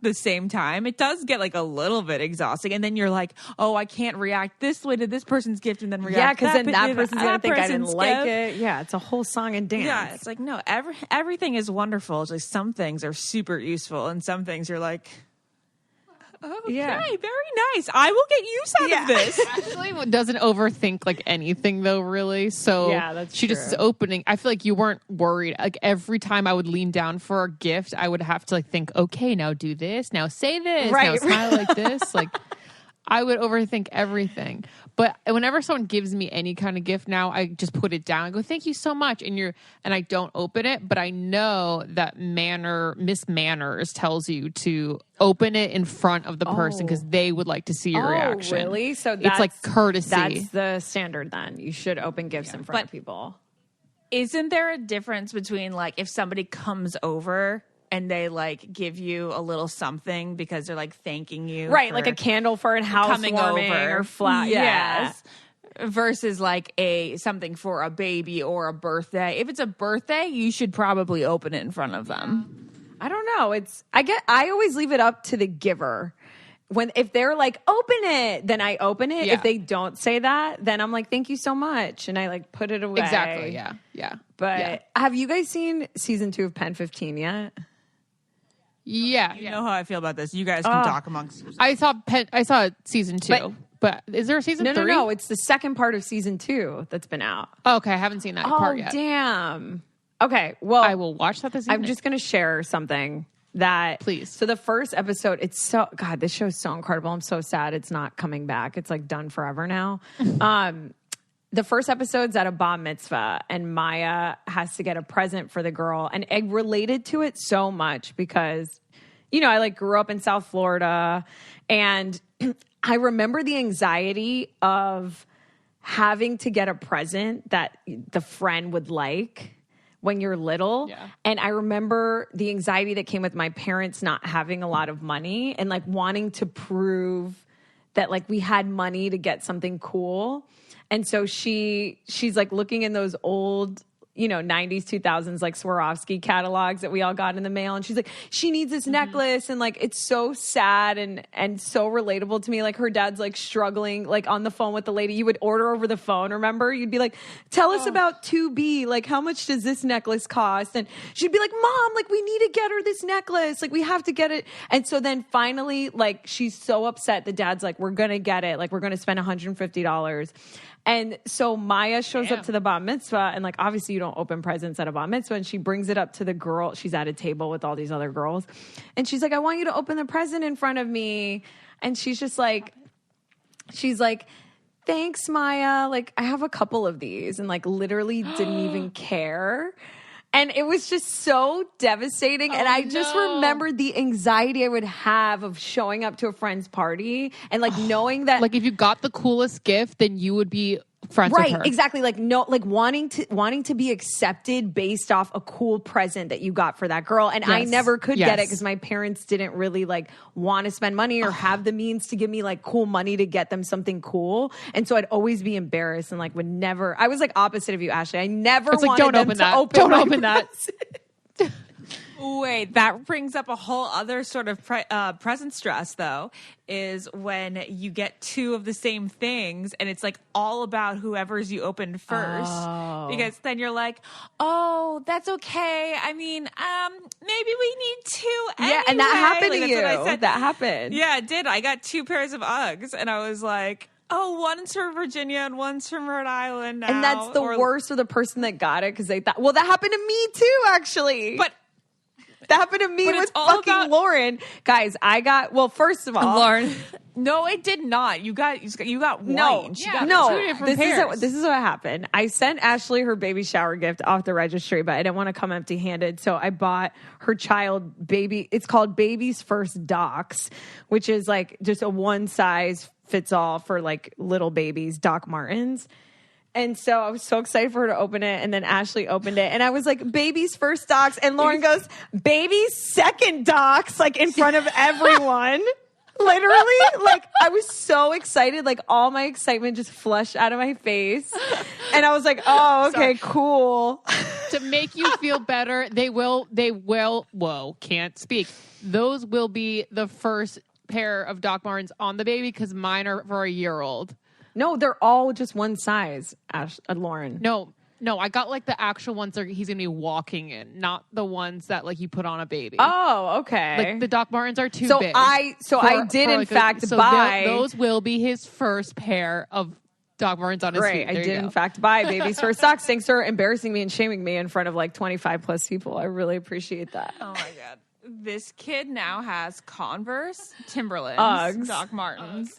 the same time, it does get like a little bit exhausting, and then you're like, oh, I can't react this way to this person's gift and then react because then that person's gonna think I didn't like it. It's a whole song and dance. It's like, no, everything is wonderful. It's like some things are super useful and some things you're like, okay, very nice, I will get use out of this. Ashley doesn't overthink like anything though, really. So she just is opening. I feel like you weren't worried. Like every time I would lean down for a gift, I would have to like think, okay, now do this, now say this, now smile like this. Like I would overthink everything. But whenever someone gives me any kind of gift now, I just put it down. I go, thank you so much. And I don't open it, but I know that Miss Manners tells you to open it in front of the person because they would like to see your reaction. Really? So it's like courtesy. That's the standard then. You should open gifts in front of people. Isn't there a difference between like if somebody comes over and they like give you a little something because they're like thanking you, right? Like a candle for a housewarming or flat, versus like something for a baby or a birthday. If it's a birthday, you should probably open it in front of them. I don't know. I always leave it up to the giver. If they're like, open it, then I open it. If they don't say that, then I'm like, thank you so much. And I like put it away. Exactly. Yeah. But have you guys seen season 2 of Pen 15 yet? Yeah. You know how I feel about this. You guys can talk amongst yourselves. I saw season 2. But is there a season 3? No. It's the second part of season 2 that's been out. Oh, okay. I haven't seen that part yet. Oh, damn. Okay. Well, I will watch that this evening. I'm just going to share something that... Please. So the first episode, God, this show is so incredible. I'm so sad it's not coming back. It's like done forever now. The first episode's at a bar mitzvah, and Maya has to get a present for the girl. And I related to it so much because, I like grew up in South Florida, and I remember the anxiety of having to get a present that the friend would like when you're little. Yeah. And I remember the anxiety that came with my parents not having a lot of money and like wanting to prove that like we had money to get something cool. And so she's like looking in those old, 90s, 2000s, like Swarovski catalogs that we all got in the mail. And she's like, she needs this necklace. And like, it's so sad and so relatable to me. Like her dad's like struggling, like on the phone with the lady. You would order over the phone. Remember? You'd be like, tell us about 2B. Like, how much does this necklace cost? And she'd be like, Mom, like we need to get her this necklace. Like we have to get it. And so then finally, like she's so upset. The dad's like, we're going to get it. Like we're going to spend $150. And so Maya shows up to the bar mitzvah, and like obviously you don't open presents at a bar mitzvah, and she brings it up to the girl. She's at a table with all these other girls, and she's like, I want you to open the present in front of me. And she's like, thanks, Maya. Like I have a couple of these, and like literally didn't even care. And it was just so devastating. And I just remembered the anxiety I would have of showing up to a friend's party and like knowing that, like if you got the coolest gift, then you would be friends with her. Right, exactly. Like wanting to be accepted based off a cool present that you got for that girl. And I never could get it because my parents didn't really like want to spend money or have the means to give me like cool money to get them something cool. And so I'd always be embarrassed and like would never. I was like opposite of you, Ashley. I never wanted don't them open to that. open. Don't my open that. present. Wait, that brings up a whole other sort of present stress, though, is when you get two of the same things and it's like all about whoever's you opened first. Oh. Because then you're like, oh, that's okay. I mean, maybe we need two anyway. Yeah, and that happened Like, to that's you. what I said. That happened. Yeah, it did. I got 2 pairs of Uggs and I was like, oh, one's from Virginia and one's from Rhode Island now. And that's the worst for the person that got it because they thought, well, that happened to me too, actually. But that happened to me But with it's all fucking about- Lauren. Guys, I got, well, first of all, Lauren. no, it did not. You got wine. No, She got no. two different This is what happened. I sent Ashley her baby shower gift off the registry, but I didn't want to come empty-handed, so I bought her child baby. It's called Baby's First Docs, which is like just a one size fits all for like little babies, Doc Martens. And so I was so excited for her to open it, and then Ashley opened it, and I was like, "Baby's first docs," and Lauren goes, "Baby's second docs," like in front of everyone. Literally, like I was so excited, like all my excitement just flushed out of my face, and I was like, "Oh, okay, cool." To make you feel better, they will, whoa, can't speak. Those will be the first pair of Doc Martens on the baby because mine are for a year-old. No, they're all just one size, Lauren. No, I got like the actual ones that he's going to be walking in, not the ones that like you put on a baby. Oh, okay. Like the Doc Martens are too so big. I did in like fact buy those will be his first pair of Doc Martens on his feet. Right, I There you did go. in fact buy Baby's First Socks. Thanks for embarrassing me and shaming me in front of like 25 plus people. I really appreciate that. Oh my god. This kid now has Converse, Timberlands, Uggs. Doc Martens.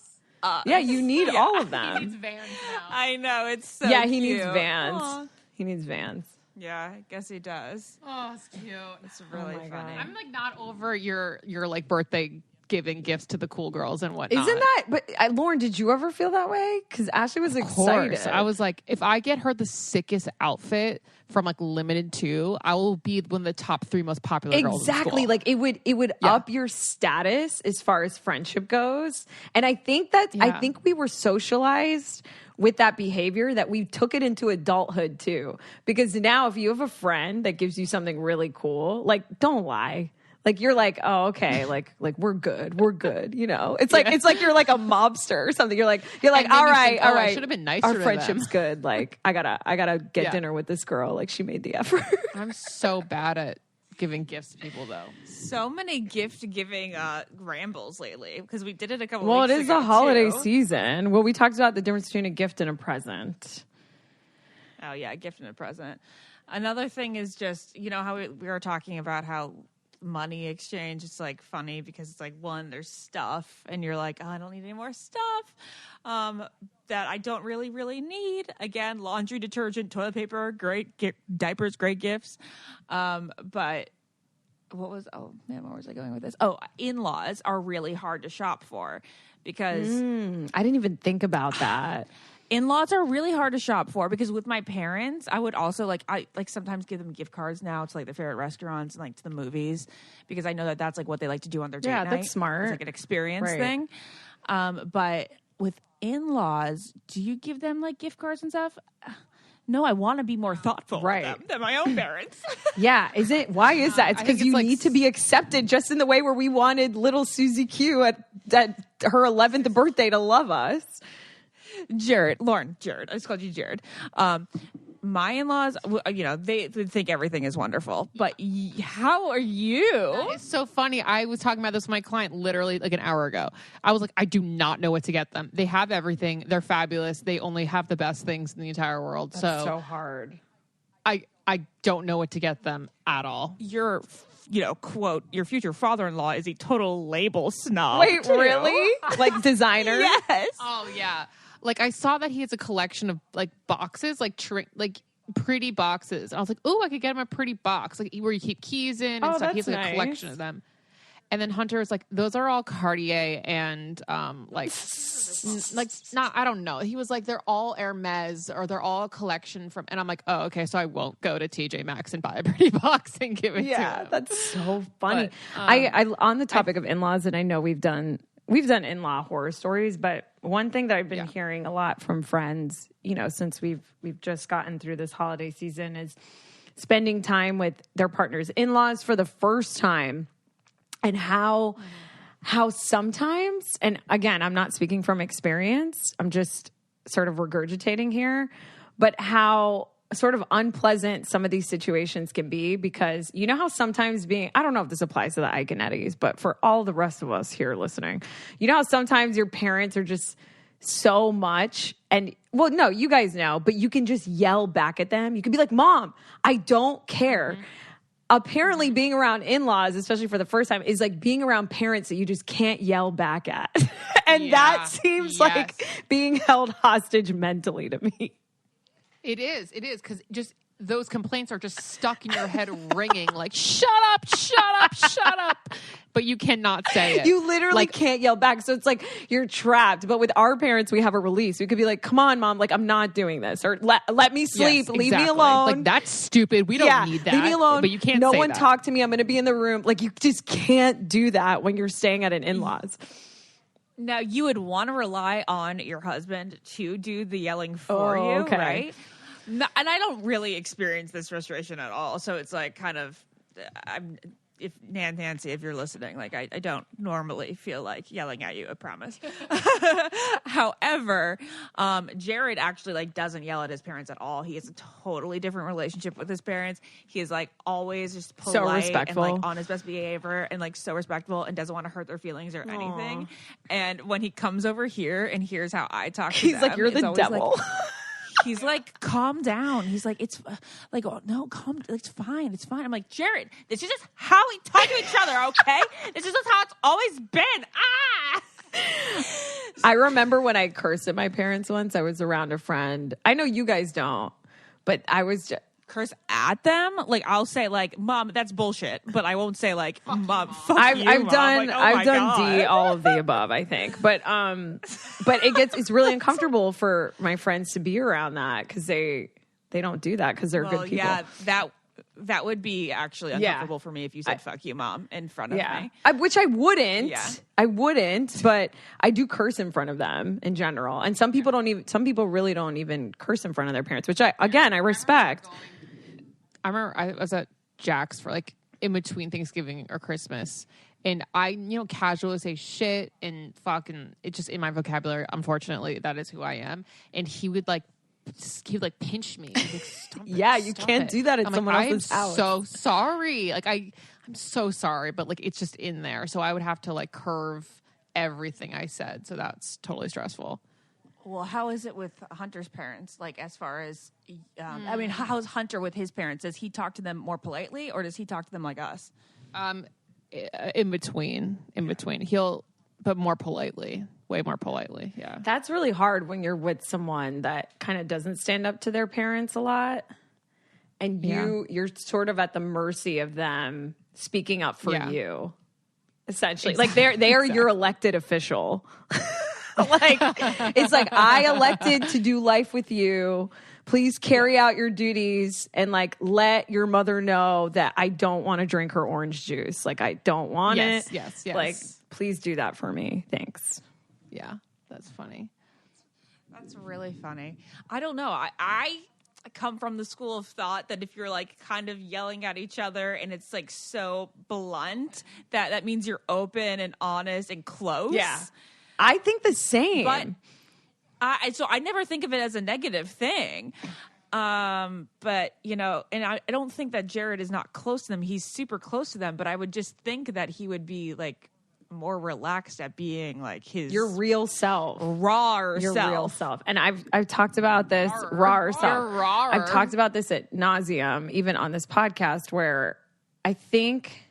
Yeah, you need all of He them. needs Vans now. I know, it's so Yeah, he cute. needs Vans. Aw. He needs Vans. Yeah, I guess he does. Oh, it's cute. It's really my funny. God. I'm like not over your like birthday giving gifts to the cool girls and whatnot. Isn't that? But Lauren, did you ever feel that way? Because Ashley was Of excited. course. I was like, if I get her the sickest outfit from like Limited 2, I will be one of the top 3 most popular girls in exactly school. like it would Yeah. up your status as far as friendship goes. And I think I Yeah. think we were socialized with that behavior that we took it into adulthood too. Because now if you have a friend that gives you something really cool, like don't lie. Like you're like, oh, okay, like we're good, you know. It's like you're like a mobster or something. You're like, And then all you right, think, all oh, I right. should have been nicer Our to friendship's them. good. Like I gotta get Yeah. dinner with this girl. Like she made the effort. I'm so bad at giving gifts to people though. So many gift giving rambles lately because we did it a couple Well, weeks it is ago, the holiday too. season. Well, we talked about the difference between a gift and a present. Oh yeah, a gift and a present. Another thing is just, you know, how we were talking about how money exchange, it's like funny because it's like, one, there's stuff and you're like, oh, I don't need any more stuff that I don't really need. Again, laundry detergent, toilet paper, great diapers, great gifts. But where was I going with this? Oh, in-laws are really hard to shop for because I didn't even think about that. in-laws are really hard to shop for because with my parents, I would also I sometimes give them gift cards now to like their favorite restaurants and like to the movies because I know that that's like what they like to do on their date Yeah, night. that's smart. It's like an experience Right. thing. But with in-laws, do you give them like gift cards and stuff? No, I want to be more thoughtful Right. with them than my own parents. Yeah, why is that? It's I think because it's you like need to be accepted just in the way where we wanted little Susie Q at her 11th birthday to love us. Jared. I just called you Jared. My in-laws, you know, they think everything is wonderful. But how are you? It's so funny. I was talking about this with my client literally like an hour ago. I was like, I do not know what to get them. They have everything. They're fabulous. They only have the best things in the entire world. So hard. I don't know what to get them at all. Your, you know, quote, your future father-in-law is a total label snob. Wait, too. really? Like designer? Yes. Oh yeah. Like I saw that he has a collection of like boxes, like pretty boxes. I was like, oh, I could get him a pretty box, like where you keep keys in and Oh, stuff. He has that's like a collection nice. of them. And then Hunter was like, those are all Cartier and like not, I don't know. He was like, they're all Hermes or they're all a collection from, and I'm like, oh, okay. So I won't go to TJ Maxx and buy a pretty box and give it to Yeah, him. that's so funny. But, I on the topic of in-laws, and I know we've done in-law horror stories, but one thing that I've been hearing a lot from friends, you know, since we've just gotten through this holiday season is spending time with their partner's in-laws for the first time, and how sometimes, and again, I'm not speaking from experience, I'm just sort of regurgitating here, but how sort of unpleasant some of these situations can be, because you know how sometimes I don't know if this applies to the Iconetties, but for all the rest of us here listening, you know how sometimes your parents are just so much, and well, no, you guys know, but you can just yell back at them. You can be like, Mom, I don't care. Mm-hmm. Apparently being around in-laws, especially for the first time, is like being around parents that you just can't yell back at. And that seems like being held hostage mentally to me. It is, because just those complaints are just stuck in your head ringing like, shut up, shut up, shut up. But you cannot say it. You literally can't yell back. So it's like you're trapped. But with our parents, we have a release. We could be like, come on, Mom, like, I'm not doing this. Or let me sleep. Leave me alone. Like, that's stupid. We don't need that. Leave me alone. But you can't no say one that. talk to me. I'm going to be in the room. Like, you just can't do that when you're staying at an in-laws. Now, you would want to rely on your husband to do the yelling for you, right? No, and I don't really experience this frustration at all. So it's like kind of, if Nancy, if you're listening, like I don't normally feel like yelling at you, I promise. However, Jared actually like doesn't yell at his parents at all. He has a totally different relationship with his parents. He is like always just polite so respectful and like on his best behavior and like so respectful and doesn't want to hurt their feelings or anything. And when he comes over here and hears how I talk to he's them, like, you're the devil. Like, he's like, calm down. He's like, it's like, oh, no, calm. It's fine. It's fine. I'm like, Jared, this is just how we talk to each other, okay? This is just how it's always been. I remember when I cursed at my parents once. I was around a friend. I know you guys don't, but I was just curse at them. Like, I'll say like, Mom, that's bullshit, but I won't say like, Mom, fuck I've you, done Mom. Like, I've done God. D, all of the above, I think. But it's really uncomfortable for my friends to be around that, because they don't do that because they're good people. Yeah, that would be actually uncomfortable for me if you said "fuck you, Mom" in front of me. Which I wouldn't. Yeah. I wouldn't, but I do curse in front of them in general. And some people don't even. Some people really don't even curse in front of their parents, which I respect. I remember I was at Jack's for like in between Thanksgiving or Christmas, and I, casually say shit and fuck, and it's just in my vocabulary. Unfortunately, that is who I am. And he would pinch me. He'd like, stop you can't do that at someone else's house. I'm so sorry. Like I'm so sorry, but like it's just in there. So I would have to like curve everything I said. So that's totally stressful. Well, how is it with Hunter's parents? Like, as far as, how's Hunter with his parents? Does he talk to them more politely, or does he talk to them like us? In between. But more politely, way more politely. Yeah. That's really hard when you're with someone that kind of doesn't stand up to their parents a lot, and you're sort of at the mercy of them speaking up for you, essentially. Exactly. Like they are your elected official. Like, it's like, I elected to do life with you. Please carry out your duties and like let your mother know that I don't want to drink her orange juice. Like, I don't want it. Yes. Like, please do that for me. Thanks. Yeah, that's funny. That's really funny. I don't know. I come from the school of thought that if you're like kind of yelling at each other and it's like so blunt, that means you're open and honest and close. Yeah. I think the same. But I never think of it as a negative thing. But, and I don't think that Jared is not close to them. He's super close to them. But I would just think that he would be like more relaxed at being like your real self, your real self. And I've talked about this raw self. I've talked about this at nauseum, even on this podcast, where I think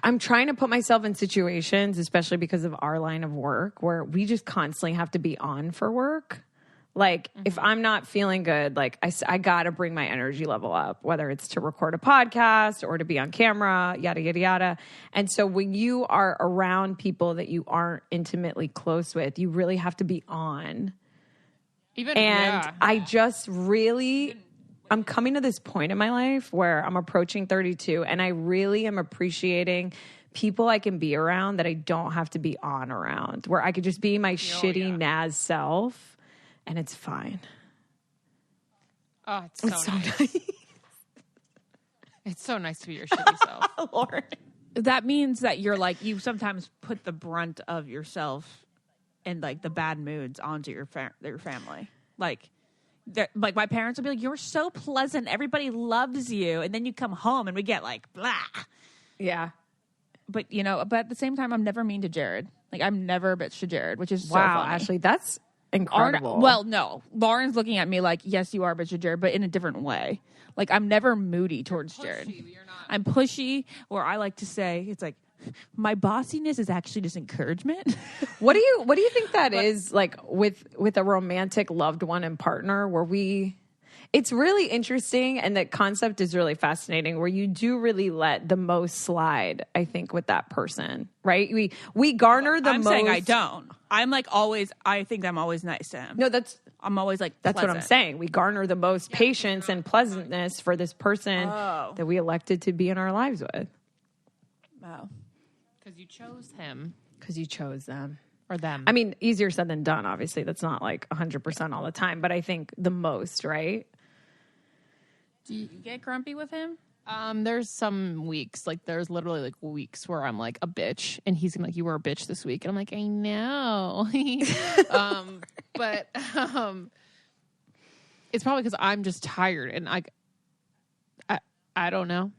I'm trying to put myself in situations, especially because of our line of work, where we just constantly have to be on for work. Like, if I'm not feeling good, like I got to bring my energy level up, whether it's to record a podcast or to be on camera, yada, yada, yada. And so when you are around people that you aren't intimately close with, you really have to be on. I just really... I'm coming to this point in my life where I'm approaching 32, and I really am appreciating people I can be around that I don't have to be on around, where I could just be my shitty Naz self, and it's fine. Oh, it's so nice. Nice. It's so nice to be your shitty self. Lauren. That means that you're like, you sometimes put the brunt of yourself and like the bad moods onto your family. Like my parents would be like, you're so pleasant. Everybody loves you. And then you come home and we get like, blah. Yeah. But, but at the same time, I'm never mean to Jared. Like, I'm never a bitch to Jared, which is so Wow, funny. Ashley, that's incredible. Well, no. Lauren's looking at me like, yes, you are a bitch to Jared, but in a different way. Like, I'm never moody towards Jared. I'm pushy, or I like to say, it's like, my bossiness is actually just encouragement. What do you think that is like with a romantic loved one and partner where it's really interesting, and the concept is really fascinating where you do really let the most slide, I think, with that person, right? We garner the I'm most. saying I don't. I'm like always, I think I'm always nice to him. No, I'm always like, that's what I'm pleasant. saying. We garner the most patience and pleasantness for this person that we elected to be in our lives with. Wow. Because you chose him. Because you chose them. Or them. I mean, easier said than done, obviously. That's not like 100% all the time, but I think the most, right? Do you get grumpy with him? There's some weeks, like there's literally like weeks where I'm like a bitch, and he's like, "You were a bitch this week," and I'm like, "I know," but it's probably because I'm just tired, and I don't know.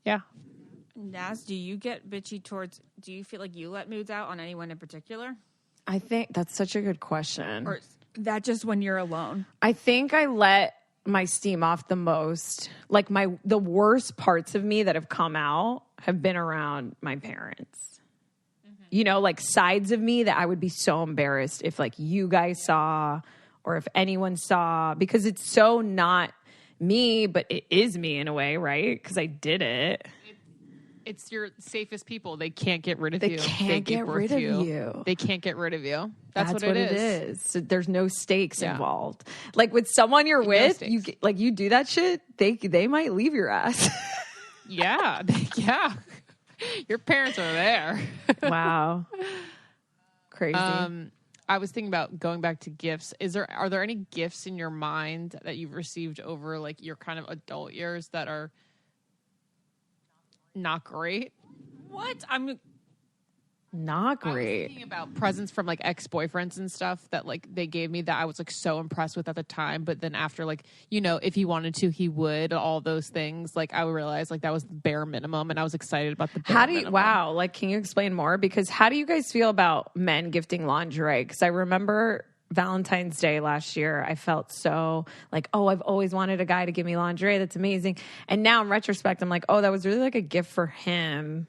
Yeah. Naz, do you get bitchy do you feel like you let moods out on anyone in particular? I think that's such a good question. Or is that just when you're alone? I think I let my steam off the most. Like the worst parts of me that have come out have been around my parents. Mm-hmm. Like sides of me that I would be so embarrassed if like you guys saw or if anyone saw, because it's so not me, but it is me in a way, right? Because I did it. It's your safest people. They can't get rid of you. They can't get rid of you. They can't get rid of you. That's what it is. So there's no stakes involved. Like with someone you're with, you do that shit, they might leave your ass. Yeah. Your parents are there. Wow. Crazy. I was thinking about going back to gifts. Are there any gifts in your mind that you've received over like your kind of adult years that are not great? What? I'm not great. I was thinking about presents from like ex-boyfriends and stuff that like they gave me that I was like so impressed with at the time, but then after like, if he wanted to, he would, all those things. Like I realized like that was the bare minimum, and I was excited about the bare minimum. Wow, like can you explain more? Because how do you guys feel about men gifting lingerie? Because I remember Valentine's Day last year, I felt so like, oh, I've always wanted a guy to give me lingerie. That's amazing. And now in retrospect, I'm like, oh, that was really like a gift for him.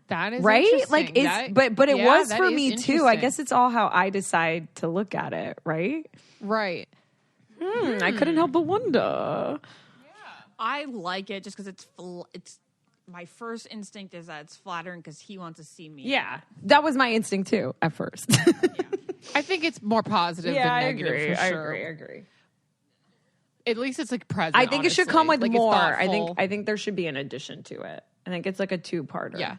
That is right. Like it's, but it was for me too. I guess it's all how I decide to look at it. Right. Right. I couldn't help but wonder. Yeah. I like it just because it's my first instinct is that it's flattering because he wants to see me. Yeah. That was my instinct too at first. I think it's more positive than negative. I agree. At least it's like present. I think it should come with like more. I think there should be an addition to it. I think it's like a two-parter. Yeah.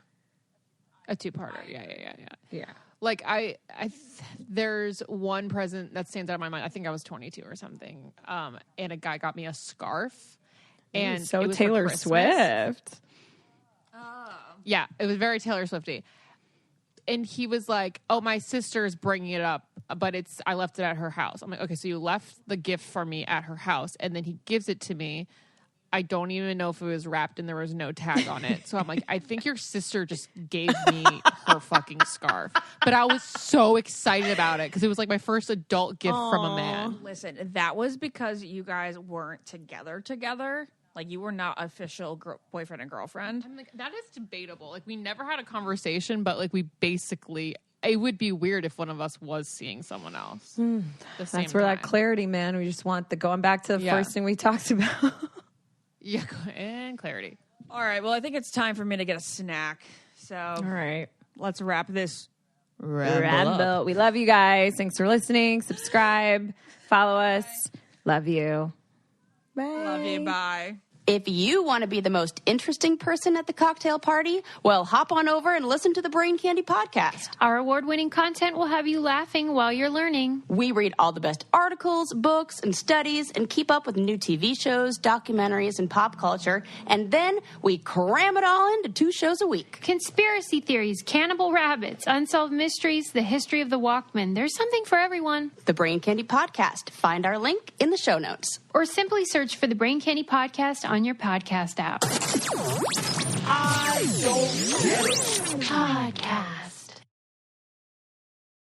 A two-parter. Yeah. Like there's one present that stands out in my mind. I think I was 22 or something. And a guy got me a scarf. And so it was Taylor Swift. Yeah, it was very Taylor Swifty. And he was like, "Oh, my sister's bringing it up, but I left it at her house." I'm like, "Okay, so you left the gift for me at her house," and then he gives it to me. I don't even know if it was wrapped and there was no tag on it. So I'm like, I think your sister just gave me her fucking scarf. But I was so excited about it because it was like my first adult gift from a man. Listen, that was because you guys weren't together. Like you were not official boyfriend and girlfriend. I'm like, that is debatable. Like we never had a conversation, but like we basically, it would be weird if one of us was seeing someone else. That's where that clarity, man. We just want going back to the first thing we talked about. Yeah, and clarity. All right. Well, I think it's time for me to get a snack. So, all right, let's wrap this ramble. We love you guys. Thanks for listening. Subscribe, follow us. Love you. Bye. Love you. Bye. If you want to be the most interesting person at the cocktail party, well, hop on over and listen to the Brain Candy podcast. Our award-winning content will have you laughing while you're learning. We read all the best articles, books, and studies and keep up with new TV shows, documentaries, and pop culture. And then we cram it all into 2 shows a week. Conspiracy theories, cannibal rabbits, unsolved mysteries, the history of the Walkman. There's something for everyone. The Brain Candy podcast. Find our link in the show notes. Or simply search for the Brain Candy podcast on your podcast app. I don't get it. Podcast.